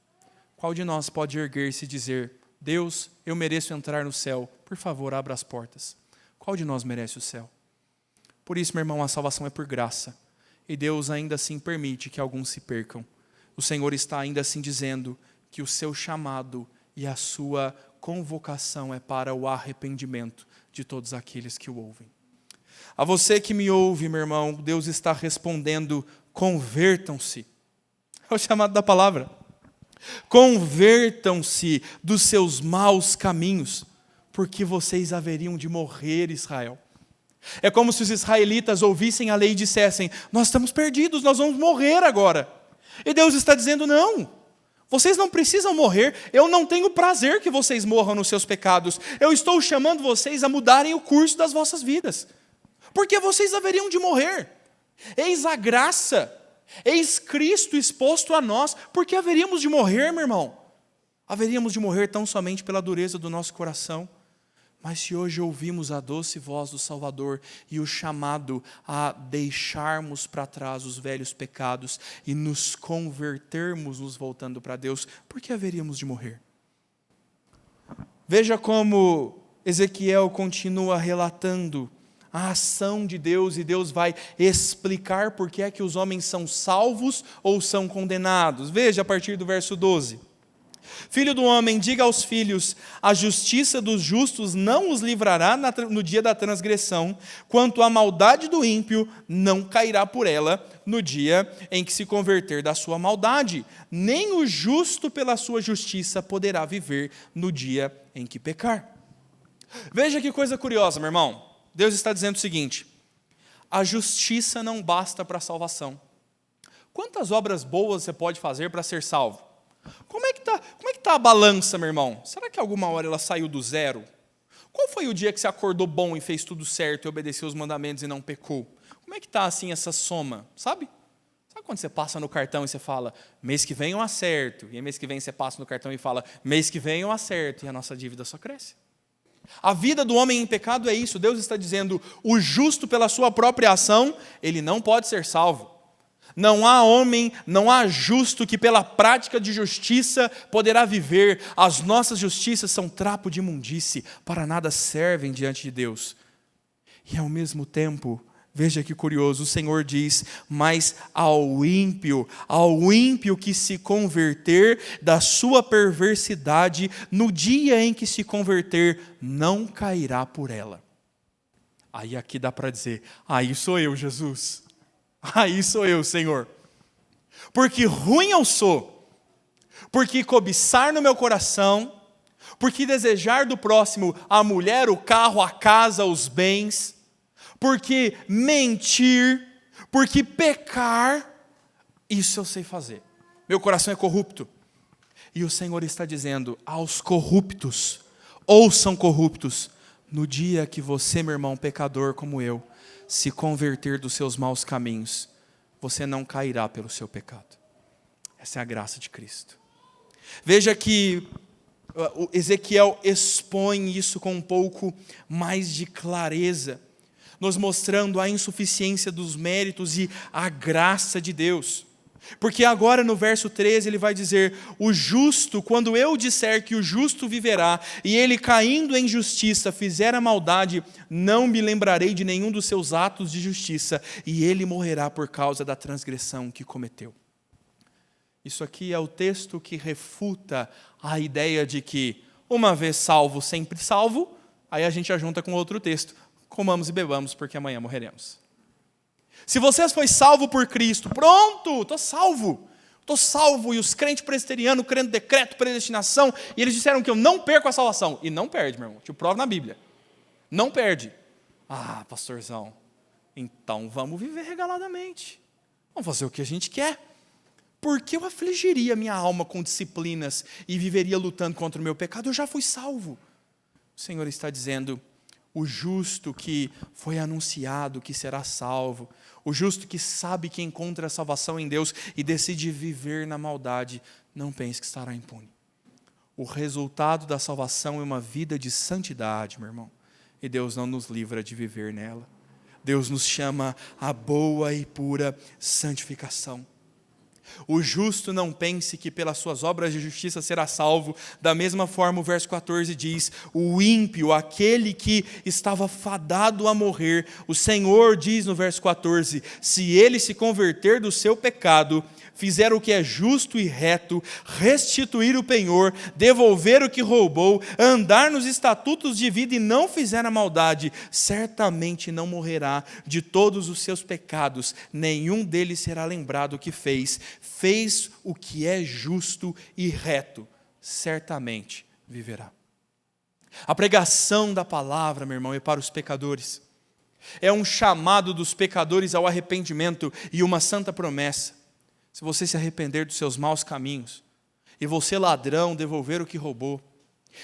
Qual de nós pode erguer-se e dizer: Deus, eu mereço entrar no céu, por favor, abra as portas? Qual de nós merece o céu? Por isso, meu irmão, a salvação é por graça. E Deus ainda assim permite que alguns se percam. O Senhor está ainda assim dizendo que o seu chamado e a sua convocação é para o arrependimento de todos aqueles que o ouvem. A você que me ouve, meu irmão, Deus está respondendo: convertam-se. É o chamado da palavra. Convertam-se dos seus maus caminhos, porque vocês haveriam de morrer, Israel. É como se os israelitas ouvissem a lei e dissessem: nós estamos perdidos, nós vamos morrer agora. E Deus está dizendo: não, vocês não precisam morrer, eu não tenho prazer que vocês morram nos seus pecados. Eu estou chamando vocês a mudarem o curso das vossas vidas, porque vocês haveriam de morrer. Eis a graça, eis Cristo exposto a nós, porque haveríamos de morrer, meu irmão. Haveríamos de morrer tão somente pela dureza do nosso coração. Mas se hoje ouvimos a doce voz do Salvador e o chamado a deixarmos para trás os velhos pecados e nos convertermos, nos voltando para Deus, por que haveríamos de morrer? Veja como Ezequiel continua relatando a ação de Deus, e Deus vai explicar por que é que os homens são salvos ou são condenados. Veja a partir do verso 12. Filho do homem, diga aos filhos: a justiça dos justos não os livrará no dia da transgressão, quanto a maldade do ímpio não cairá por ela no dia em que se converter da sua maldade, nem o justo pela sua justiça poderá viver no dia em que pecar. Veja que coisa curiosa, meu irmão. Deus está dizendo o seguinte: a justiça não basta para a salvação. Quantas obras boas você pode fazer para ser salvo? Como é que tá a balança, meu irmão? Será que alguma hora ela saiu do zero? Qual foi o dia que você acordou bom e fez tudo certo e obedeceu os mandamentos e não pecou? Como é que está assim essa soma? Sabe quando você passa no cartão e você fala: mês que vem eu acerto, e mês que vem você passa no cartão e fala: mês que vem eu acerto, e a nossa dívida só cresce? A vida do homem em pecado é isso. Deus está dizendo: o justo pela sua própria ação, ele não pode ser salvo. Não há homem, não há justo que pela prática de justiça poderá viver. As nossas justiças são trapo de imundície, para nada servem diante de Deus. E ao mesmo tempo, veja que curioso, o Senhor diz: mas ao ímpio que se converter da sua perversidade, no dia em que se converter, não cairá por ela. Aí aqui dá para dizer: aí sou eu, Jesus. Aí sou eu, Senhor. Porque ruim eu sou, porque cobiçar no meu coração, porque desejar do próximo a mulher, o carro, a casa, os bens, porque mentir, porque pecar, isso eu sei fazer. Meu coração é corrupto. E o Senhor está dizendo aos corruptos: ouçam corruptos, no dia que você, meu irmão pecador como eu, se converter dos seus maus caminhos, você não cairá pelo seu pecado. Essa é a graça de Cristo. Veja que Ezequiel expõe isso com um pouco mais de clareza, nos mostrando a insuficiência dos méritos e a graça de Deus. Porque agora no verso 13 ele vai dizer: o justo, quando eu disser que o justo viverá, e ele caindo em justiça fizer a maldade, não me lembrarei de nenhum dos seus atos de justiça, e ele morrerá por causa da transgressão que cometeu. Isso aqui é o texto que refuta a ideia de que, uma vez salvo, sempre salvo. Aí a gente ajunta com outro texto: comamos e bebamos, porque amanhã morreremos. Se você foi salvo por Cristo, pronto, estou salvo. Estou salvo. E os crentes presbiterianos, crendo decreto, predestinação, e eles disseram que eu não perco a salvação. E não perde, meu irmão, te provo na Bíblia. Não perde. Ah, pastorzão, então vamos viver regaladamente. Vamos fazer o que a gente quer. Porque eu afligiria minha alma com disciplinas e viveria lutando contra o meu pecado? Eu já fui salvo. O Senhor está dizendo: o justo que foi anunciado que será salvo, o justo que sabe que encontra a salvação em Deus e decide viver na maldade, não pense que estará impune. O resultado da salvação é uma vida de santidade, meu irmão. E Deus não nos livra de viver nela. Deus nos chama à boa e pura santificação. O justo não pense que pelas suas obras de justiça será salvo. Da mesma forma, o verso 14 diz: o ímpio, aquele que estava fadado a morrer, o Senhor diz no verso 14: se ele se converter do seu pecado, fizer o que é justo e reto, restituir o penhor, devolver o que roubou, andar nos estatutos de vida e não fizer a maldade, certamente não morrerá de todos os seus pecados, nenhum deles será lembrado que fez o que é justo e reto, certamente viverá. A pregação da palavra, meu irmão, é para os pecadores. É um chamado dos pecadores ao arrependimento e uma santa promessa. Se você se arrepender dos seus maus caminhos, e você ladrão devolver o que roubou,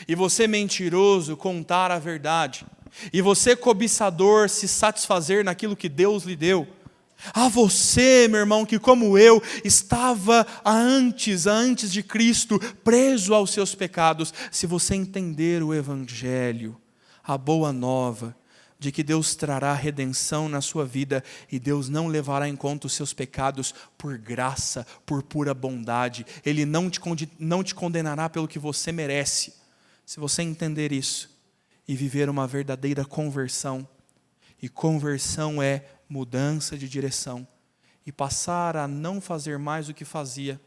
e você mentiroso contar a verdade, e você cobiçador se satisfazer naquilo que Deus lhe deu, a você, meu irmão, que como eu estava antes de Cristo, preso aos seus pecados, se você entender o Evangelho, a boa nova, de que Deus trará redenção na sua vida e Deus não levará em conta os seus pecados por graça, por pura bondade. Ele não te condenará pelo que você merece. Se você entender isso e viver uma verdadeira conversão, e conversão é mudança de direção, e passar a não fazer mais o que fazia,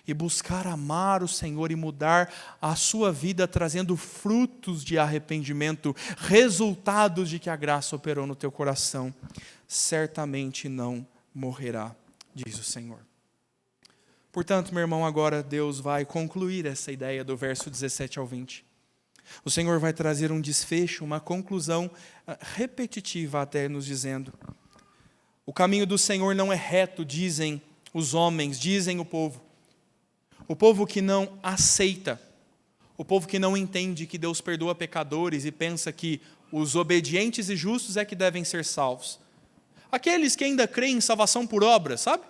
e buscar amar o Senhor e mudar a sua vida, trazendo frutos de arrependimento, resultados de que a graça operou no teu coração, certamente não morrerá, diz o Senhor. Portanto, meu irmão, agora Deus vai concluir essa ideia do verso 17 ao 20. O Senhor vai trazer um desfecho, uma conclusão repetitiva até nos dizendo: o caminho do Senhor não é reto, dizem os homens, dizem o povo. O povo que não aceita, o povo que não entende que Deus perdoa pecadores e pensa que os obedientes e justos é que devem ser salvos. Aqueles que ainda creem em salvação por obras, sabe?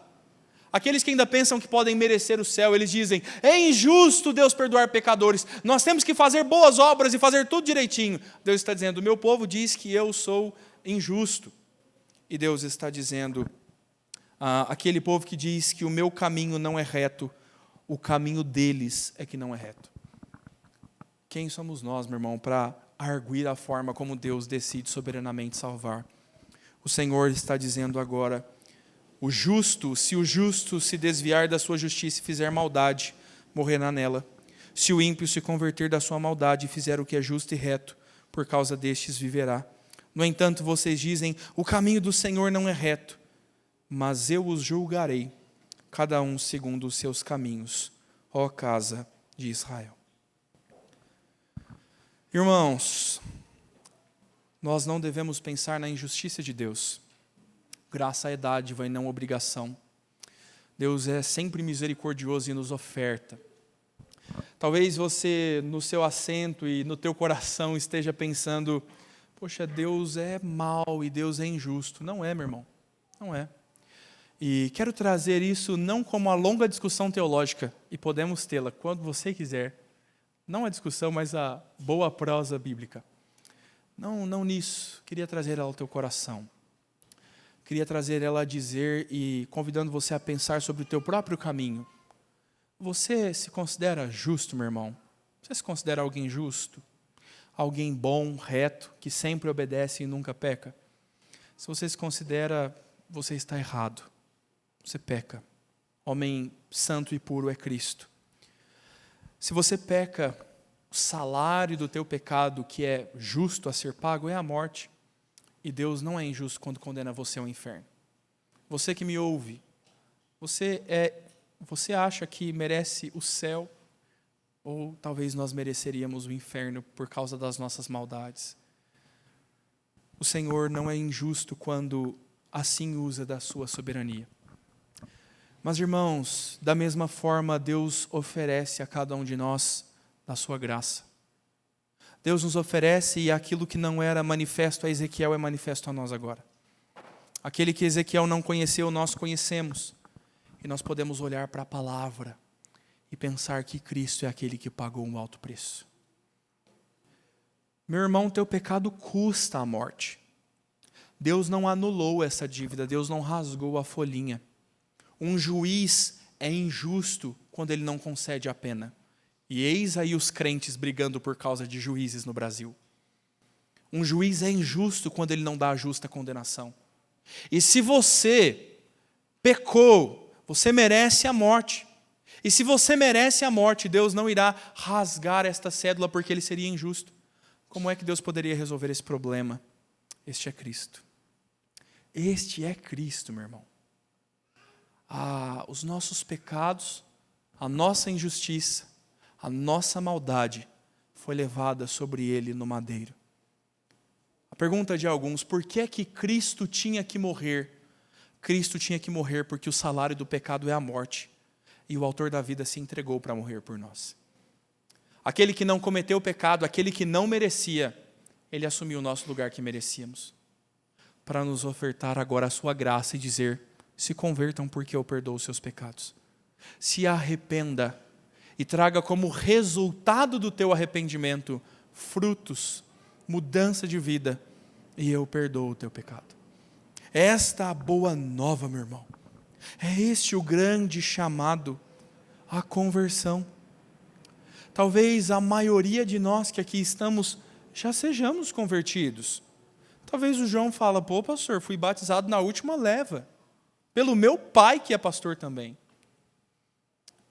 Aqueles que ainda pensam que podem merecer o céu, eles dizem: é injusto Deus perdoar pecadores, nós temos que fazer boas obras e fazer tudo direitinho. Deus está dizendo: o meu povo diz que eu sou injusto. E Deus está dizendo: aquele povo que diz que o meu caminho não é reto, o caminho deles é que não é reto. Quem somos nós, meu irmão, para arguir a forma como Deus decide soberanamente salvar? O Senhor está dizendo agora: se o justo se desviar da sua justiça e fizer maldade, morrerá nela. Se o ímpio se converter da sua maldade e fizer o que é justo e reto, por causa destes viverá. No entanto, vocês dizem: o caminho do Senhor não é reto, mas eu os julgarei, cada um segundo os seus caminhos, ó casa de Israel. Irmãos, nós não devemos pensar na injustiça de Deus. Graça é dádiva e não obrigação. Deus é sempre misericordioso e nos oferta. Talvez você, no seu assento e no teu coração, esteja pensando: poxa, Deus é mau e Deus é injusto. Não é, meu irmão, não é. E quero trazer isso não como uma longa discussão teológica, e podemos tê-la quando você quiser. Não a discussão, mas a boa prosa bíblica. Não nisso. Queria trazer ela ao teu coração. Queria trazer ela a dizer e convidando você a pensar sobre o teu próprio caminho. Você se considera justo, meu irmão? Você se considera alguém justo? Alguém bom, reto, que sempre obedece e nunca peca? Se você se considera, você está errado. Você peca. Homem santo e puro é Cristo. Se você peca, o salário do teu pecado, que é justo a ser pago, é a morte. E Deus não é injusto quando condena você ao inferno. Você que me ouve, você acha que merece o céu? Ou talvez nós mereceríamos o inferno por causa das nossas maldades? O Senhor não é injusto quando assim usa da sua soberania. Mas, irmãos, da mesma forma, Deus oferece a cada um de nós da sua graça. Deus nos oferece e aquilo que não era manifesto a Ezequiel é manifesto a nós agora. Aquele que Ezequiel não conheceu, nós conhecemos. E nós podemos olhar para a palavra e pensar que Cristo é aquele que pagou um alto preço. Meu irmão, teu pecado custa a morte. Deus não anulou essa dívida, Deus não rasgou a folhinha. Um juiz é injusto quando ele não concede a pena. E eis aí os crentes brigando por causa de juízes no Brasil. Um juiz é injusto quando ele não dá a justa condenação. E se você pecou, você merece a morte. E se você merece a morte, Deus não irá rasgar esta cédula porque ele seria injusto. Como é que Deus poderia resolver esse problema? Este é Cristo. Este é Cristo, meu irmão. Os nossos pecados, a nossa injustiça, a nossa maldade foi levada sobre ele no madeiro. A pergunta de alguns, por que é que Cristo tinha que morrer? Cristo tinha que morrer porque o salário do pecado é a morte. E o autor da vida se entregou para morrer por nós. Aquele que não cometeu o pecado, aquele que não merecia, ele assumiu o nosso lugar que merecíamos. Para nos ofertar agora a sua graça e dizer, se convertam porque eu perdoo os seus pecados. Se arrependa e traga como resultado do teu arrependimento frutos, mudança de vida, e eu perdoo o teu pecado. Esta é a boa nova, meu irmão. É este o grande chamado à conversão. Talvez a maioria de nós que aqui estamos já sejamos convertidos. Talvez o João fala, pô pastor, fui batizado na última leva, pelo meu pai que é pastor também.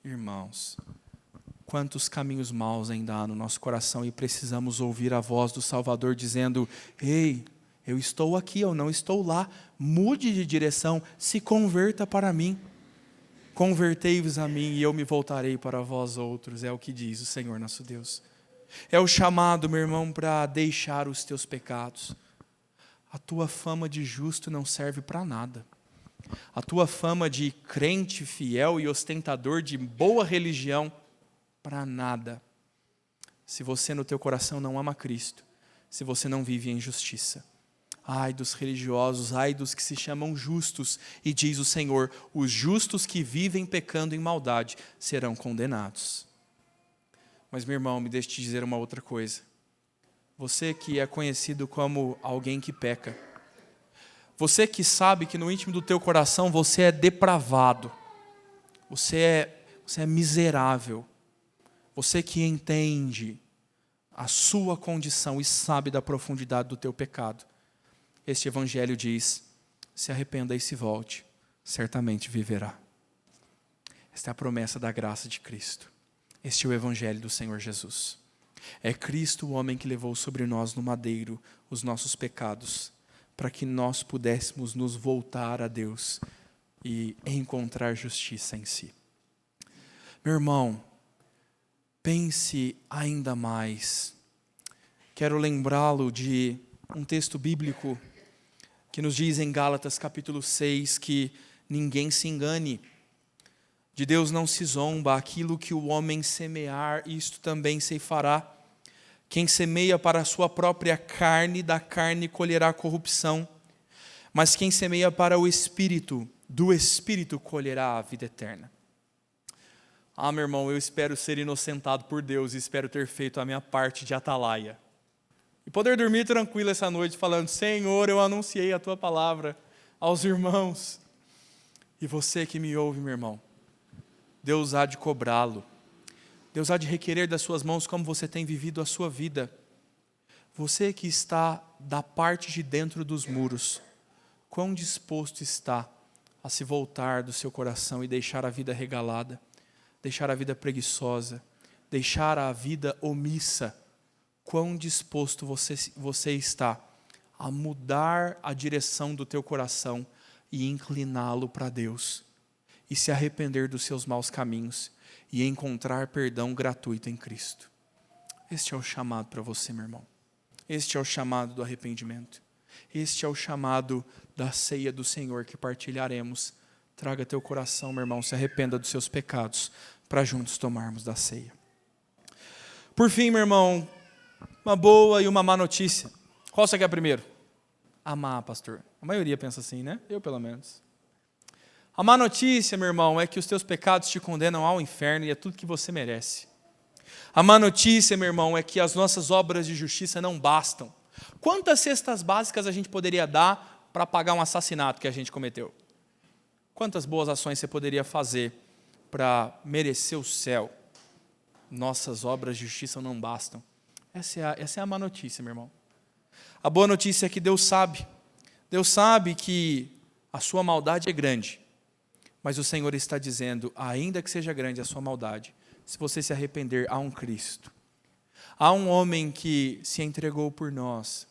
Irmãos, quantos caminhos maus ainda há no nosso coração e precisamos ouvir a voz do Salvador dizendo, ei, eu estou aqui, eu não estou lá, mude de direção, se converta para mim. Convertei-vos a mim e eu me voltarei para vós outros, é o que diz o Senhor nosso Deus. É o chamado, meu irmão, para deixar os teus pecados. A tua fama de justo não serve para nada. A tua fama de crente fiel e ostentador de boa religião, para nada. Se você no teu coração não ama Cristo, se você não vive em justiça. Ai dos religiosos, ai dos que se chamam justos, e diz o Senhor, os justos que vivem pecando em maldade serão condenados. Mas meu irmão, me deixe te dizer uma outra coisa. Você que é conhecido como alguém que peca, você que sabe que no íntimo do teu coração você é depravado, você é miserável, você que entende a sua condição e sabe da profundidade do teu pecado, este evangelho diz, se arrependa e se volte, certamente viverá. Esta é a promessa da graça de Cristo. Este é o evangelho do Senhor Jesus. É Cristo o homem que levou sobre nós no madeiro os nossos pecados, para que nós pudéssemos nos voltar a Deus e encontrar justiça em si. Meu irmão, pense ainda mais. Quero lembrá-lo de um texto bíblico que nos diz em Gálatas capítulo 6 que ninguém se engane. De Deus não se zomba, aquilo que o homem semear, isto também ceifará. Quem semeia para a sua própria carne, da carne colherá corrupção. Mas quem semeia para o Espírito, do Espírito colherá a vida eterna. Ah, meu irmão, eu espero ser inocentado por Deus e espero ter feito a minha parte de atalaia. E poder dormir tranquilo essa noite falando: Senhor, eu anunciei a Tua palavra aos irmãos. E você que me ouve, meu irmão, Deus há de cobrá-lo. Deus há de requerer das suas mãos como você tem vivido a sua vida. Você que está da parte de dentro dos muros, quão disposto está a se voltar do seu coração e deixar a vida regalada, deixar a vida preguiçosa, deixar a vida omissa? Quão disposto você está a mudar a direção do teu coração e incliná-lo para Deus, e se arrepender dos seus maus caminhos e encontrar perdão gratuito em Cristo? Este é o chamado para você, meu irmão. Este é o chamado do arrependimento. Este é o chamado da ceia do Senhor que partilharemos. Traga teu coração, meu irmão, se arrependa dos seus pecados, para juntos tomarmos da ceia. Por fim, meu irmão, uma boa e uma má notícia. Qual você quer primeiro? A má, pastor. A maioria pensa assim, né? Eu, pelo menos. A má notícia, meu irmão, é que os teus pecados te condenam ao inferno e é tudo que você merece. A má notícia, meu irmão, é que as nossas obras de justiça não bastam. Quantas cestas básicas a gente poderia dar para pagar um assassinato que a gente cometeu? Quantas boas ações você poderia fazer para merecer o céu? Nossas obras de justiça não bastam. Essa é a má notícia, meu irmão. A boa notícia é que Deus sabe. Deus sabe que a sua maldade é grande. Mas o Senhor está dizendo, ainda que seja grande a sua maldade, se você se arrepender, há um Cristo. Há um homem que se entregou por nós.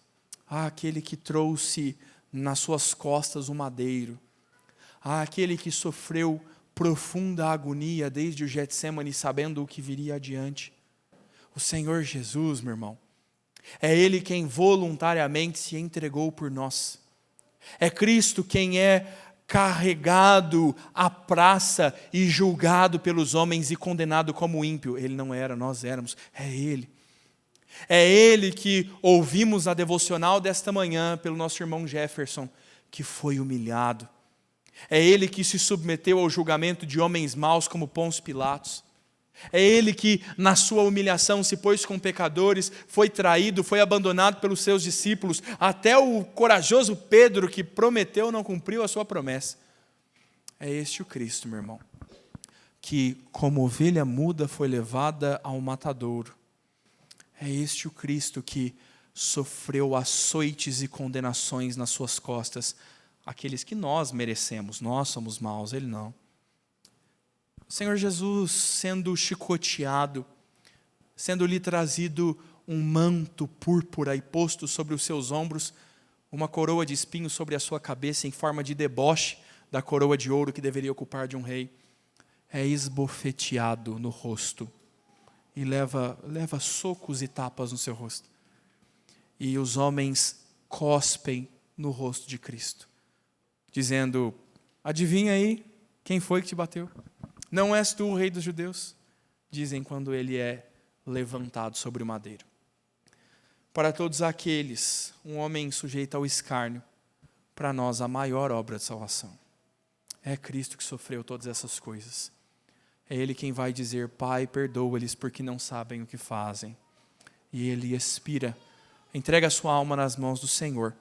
Há aquele que trouxe nas suas costas o madeiro. Há aquele que sofreu profunda agonia desde o Getsêmani, sabendo o que viria adiante. O Senhor Jesus, meu irmão, é Ele quem voluntariamente se entregou por nós. É Cristo quem é carregado à praça e julgado pelos homens e condenado como ímpio. Ele não era, nós éramos, é Ele. É Ele que ouvimos na devocional desta manhã pelo nosso irmão Jefferson, que foi humilhado. É Ele que se submeteu ao julgamento de homens maus como Pôncio Pilatos. É Ele que, na sua humilhação, se pôs com pecadores, foi traído, foi abandonado pelos seus discípulos, até o corajoso Pedro, que prometeu, não cumpriu a sua promessa. É este o Cristo, meu irmão, que, como ovelha muda, foi levada ao matadouro. É este o Cristo que sofreu açoites e condenações nas suas costas, aqueles que nós merecemos, nós somos maus, Ele não. O Senhor Jesus, sendo chicoteado, sendo-lhe trazido um manto púrpura e posto sobre os seus ombros, uma coroa de espinhos sobre a sua cabeça em forma de deboche da coroa de ouro que deveria ocupar de um rei, é esbofeteado no rosto e leva socos e tapas no seu rosto. E os homens cospem no rosto de Cristo, dizendo: adivinha aí quem foi que te bateu? Não és tu o rei dos judeus? Dizem quando ele é levantado sobre o madeiro. Para todos aqueles, um homem sujeito ao escárnio, para nós a maior obra de salvação. É Cristo que sofreu todas essas coisas. É Ele quem vai dizer: Pai, perdoa-lhes porque não sabem o que fazem. E Ele expira, entrega a sua alma nas mãos do Senhor,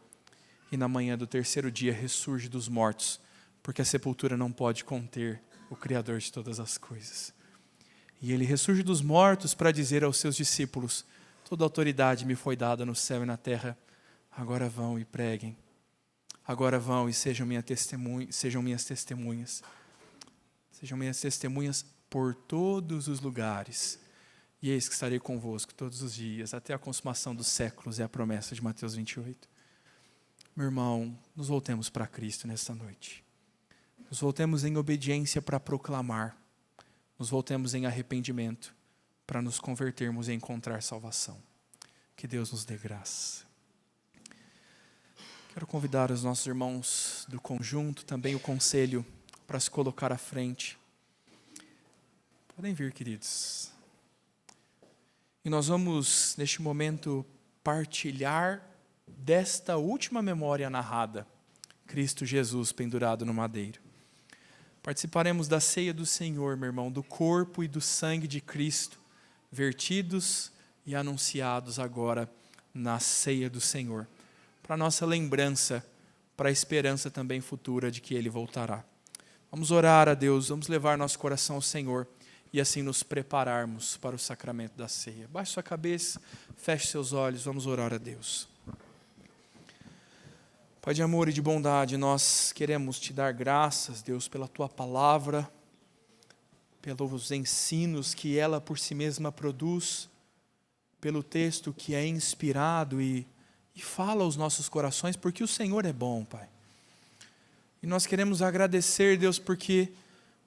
e na manhã do terceiro dia ressurge dos mortos, porque a sepultura não pode conter o Criador de todas as coisas. E Ele ressurge dos mortos para dizer aos seus discípulos: toda autoridade me foi dada no céu e na terra, agora vão e preguem. Agora vão e sejam minhas testemunhas. Sejam minhas testemunhas por todos os lugares. E eis que estarei convosco todos os dias, até a consumação dos séculos, é a promessa de Mateus 28. Meu irmão, nos voltemos para Cristo nesta noite. Nos voltemos em obediência para proclamar. Nos voltemos em arrependimento para nos convertermos e encontrar salvação. Que Deus nos dê graça. Quero convidar os nossos irmãos do conjunto, também o conselho, para se colocar à frente. Podem vir, queridos. E nós vamos, neste momento, partilhar desta última memória narrada, Cristo Jesus pendurado no madeiro. Participaremos da ceia do Senhor, meu irmão, do corpo e do sangue de Cristo, vertidos e anunciados agora na ceia do Senhor, para nossa lembrança, para a esperança também futura de que Ele voltará. Vamos orar a Deus, vamos levar nosso coração ao Senhor e assim nos prepararmos para o sacramento da ceia. Baixe sua cabeça, feche seus olhos, vamos orar a Deus. Pai de amor e de bondade, nós queremos te dar graças, Deus, pela tua palavra, pelos ensinos que ela por si mesma produz, pelo texto que é inspirado e fala aos nossos corações, porque o Senhor é bom, Pai. E nós queremos agradecer, Deus, porque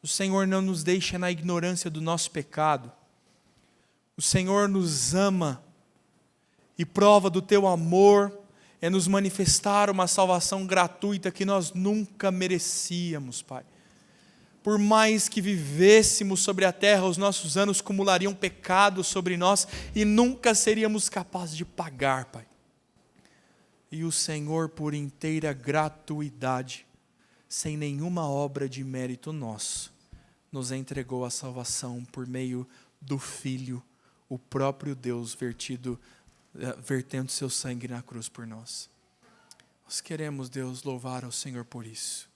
o Senhor não nos deixa na ignorância do nosso pecado. O Senhor nos ama e prova do teu amor é nos manifestar uma salvação gratuita que nós nunca merecíamos, Pai. Por mais que vivêssemos sobre a terra, os nossos anos acumulariam pecado sobre nós e nunca seríamos capazes de pagar, Pai. E o Senhor, por inteira gratuidade, sem nenhuma obra de mérito nosso, nos entregou a salvação por meio do Filho, o próprio Deus vertendo seu sangue na cruz por nós. Nós queremos, Deus, louvar ao Senhor por isso.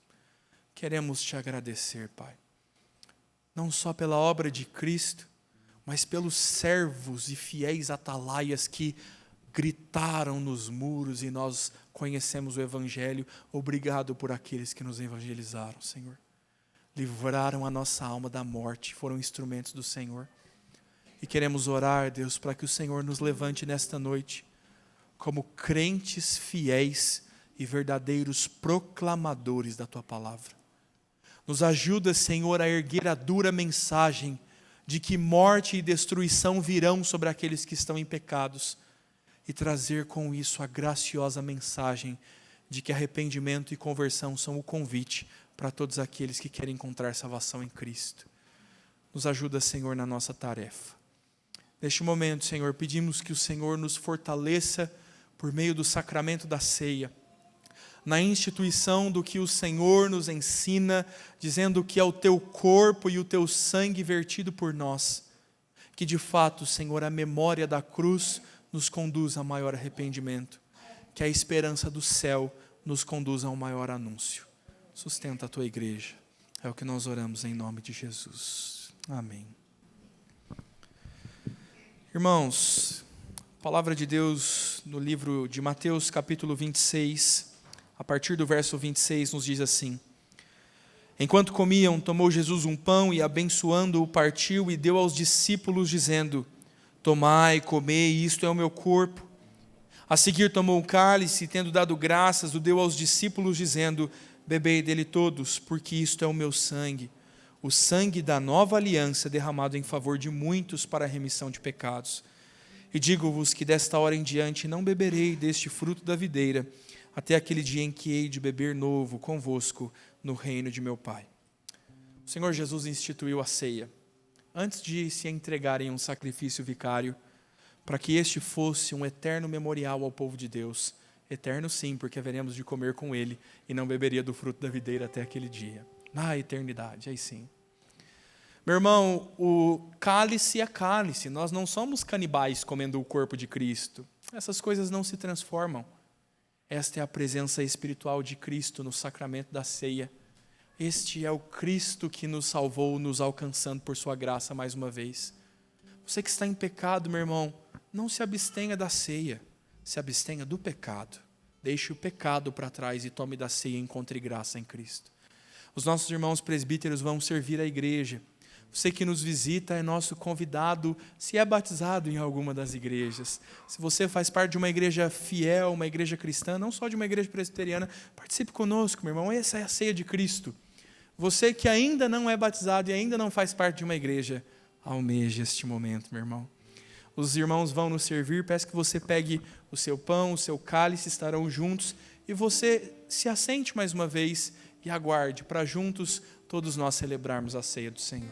Queremos te agradecer, Pai, não só pela obra de Cristo, mas pelos servos e fiéis atalaias que gritaram nos muros e nós conhecemos o Evangelho. Obrigado por aqueles que nos evangelizaram, Senhor. Livraram a nossa alma da morte, foram instrumentos do Senhor. E queremos orar, Deus, para que o Senhor nos levante nesta noite como crentes fiéis e verdadeiros proclamadores da tua palavra. Nos ajuda, Senhor, a erguer a dura mensagem de que morte e destruição virão sobre aqueles que estão em pecados e trazer com isso a graciosa mensagem de que arrependimento e conversão são o convite para todos aqueles que querem encontrar salvação em Cristo. Nos ajuda, Senhor, na nossa tarefa. Neste momento, Senhor, pedimos que o Senhor nos fortaleça por meio do sacramento da ceia, na instituição do que o Senhor nos ensina, dizendo que é o teu corpo e o teu sangue vertido por nós, que de fato, Senhor, a memória da cruz nos conduz a maior arrependimento, que a esperança do céu nos conduza a um maior anúncio. Sustenta a tua igreja, é o que nós oramos em nome de Jesus. Amém. Irmãos, a palavra de Deus no livro de Mateus capítulo 26, a partir do verso 26 nos diz assim: Enquanto comiam, tomou Jesus um pão e abençoando-o partiu e deu aos discípulos dizendo: Tomai, comei, isto é o meu corpo. A seguir tomou o cálice e tendo dado graças, o deu aos discípulos dizendo: Bebei dele todos, porque isto é o meu sangue, o sangue da nova aliança derramado em favor de muitos para a remissão de pecados. E digo-vos que desta hora em diante não beberei deste fruto da videira, até aquele dia em que hei de beber novo convosco no reino de meu Pai. O Senhor Jesus instituiu a ceia, antes de se entregar em um sacrifício vicário, para que este fosse um eterno memorial ao povo de Deus. Eterno sim, porque haveremos de comer com Ele, e não beberia do fruto da videira até aquele dia. Na eternidade, aí sim. Meu irmão, o cálice é cálice, nós não somos canibais comendo o corpo de Cristo. Essas coisas não se transformam. Esta é a presença espiritual de Cristo no sacramento da ceia. Este é o Cristo que nos salvou, nos alcançando por sua graça mais uma vez. Você que está em pecado, meu irmão, não se abstenha da ceia, se abstenha do pecado. Deixe o pecado para trás e tome da ceia e encontre graça em Cristo. Os nossos irmãos presbíteros vão servir a igreja. Você que nos visita é nosso convidado, se é batizado em alguma das igrejas. Se você faz parte de uma igreja fiel, uma igreja cristã, não só de uma igreja presbiteriana, participe conosco, meu irmão. Essa é a ceia de Cristo. Você que ainda não é batizado e ainda não faz parte de uma igreja, almeje este momento, meu irmão. Os irmãos vão nos servir, peço que você pegue o seu pão, o seu cálice, estarão juntos, e você se assente mais uma vez e aguarde para juntos todos nós celebrarmos a ceia do Senhor.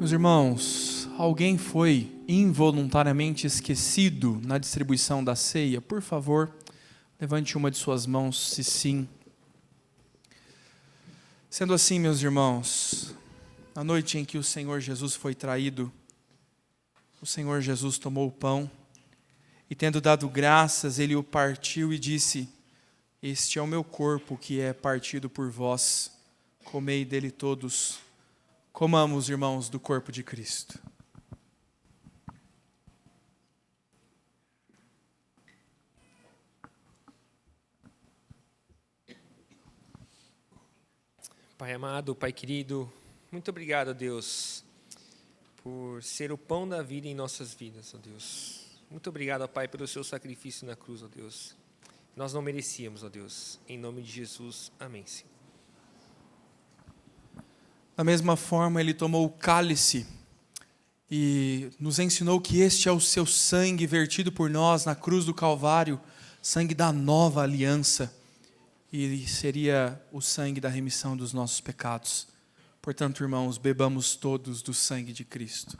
Meus irmãos, alguém foi involuntariamente esquecido na distribuição da ceia? Por favor, levante uma de suas mãos, se sim. Sendo assim, meus irmãos, na noite em que o Senhor Jesus foi traído, o Senhor Jesus tomou o pão e, tendo dado graças, ele o partiu e disse: este é o meu corpo que é partido por vós, comei dele todos. Comamos, irmãos, do corpo de Cristo. Pai amado, Pai querido, muito obrigado, Deus, por ser o pão da vida em nossas vidas, ó Deus. Muito obrigado, Pai, pelo seu sacrifício na cruz, ó Deus. Nós não merecíamos, ó Deus. Em nome de Jesus, amém, Senhor. Da mesma forma, ele tomou o cálice e nos ensinou que este é o seu sangue vertido por nós na cruz do Calvário, sangue da nova aliança, e seria o sangue da remissão dos nossos pecados. Portanto, irmãos, bebamos todos do sangue de Cristo.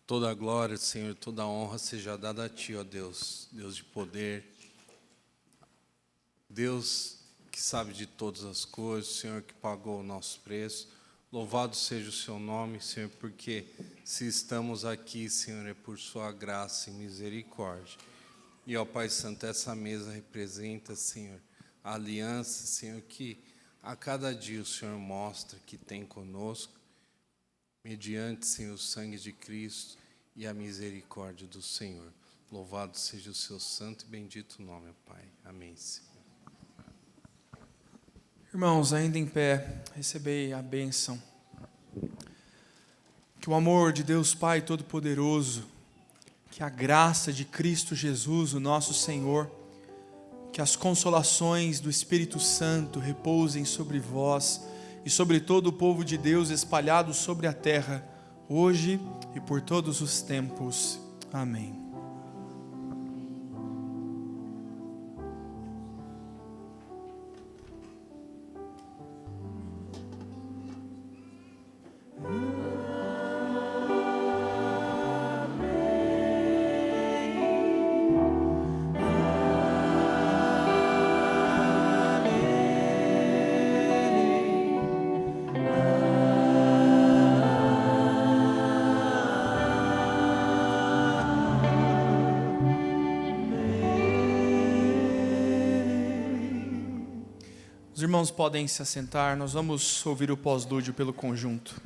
Toda a glória, Senhor, toda a honra seja dada a Ti, ó Deus, Deus de poder, Deus que sabe de todas as coisas, Senhor que pagou o nosso preço. Louvado seja o Seu nome, Senhor, porque se estamos aqui, Senhor, é por Sua graça e misericórdia. E, ó Pai Santo, essa mesa representa, Senhor, a aliança, Senhor, que a cada dia o Senhor mostra que tem conosco, mediante, Senhor, o sangue de Cristo e a misericórdia do Senhor. Louvado seja o seu santo e bendito nome, Pai. Amém, Senhor. Irmãos, ainda em pé, recebei a bênção. Que o amor de Deus Pai Todo-Poderoso, que a graça de Cristo Jesus, o nosso Senhor, que as consolações do Espírito Santo repousem sobre vós e sobre todo o povo de Deus espalhado sobre a terra, hoje e por todos os tempos. Amém. Os irmãos podem se assentar, nós vamos ouvir o pós-lúdio pelo conjunto.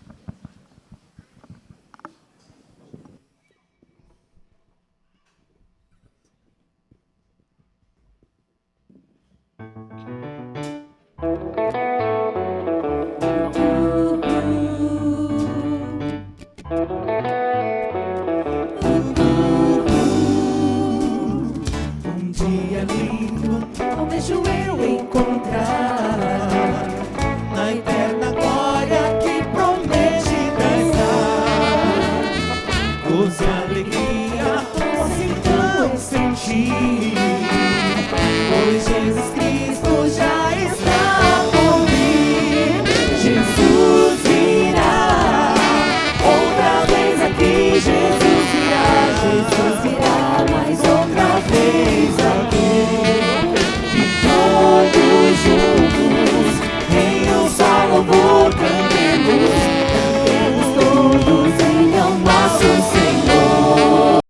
Um dia lindo, almejo eu encontrar na eterna glória que promete dar. Gozo e alegria, posso então sentir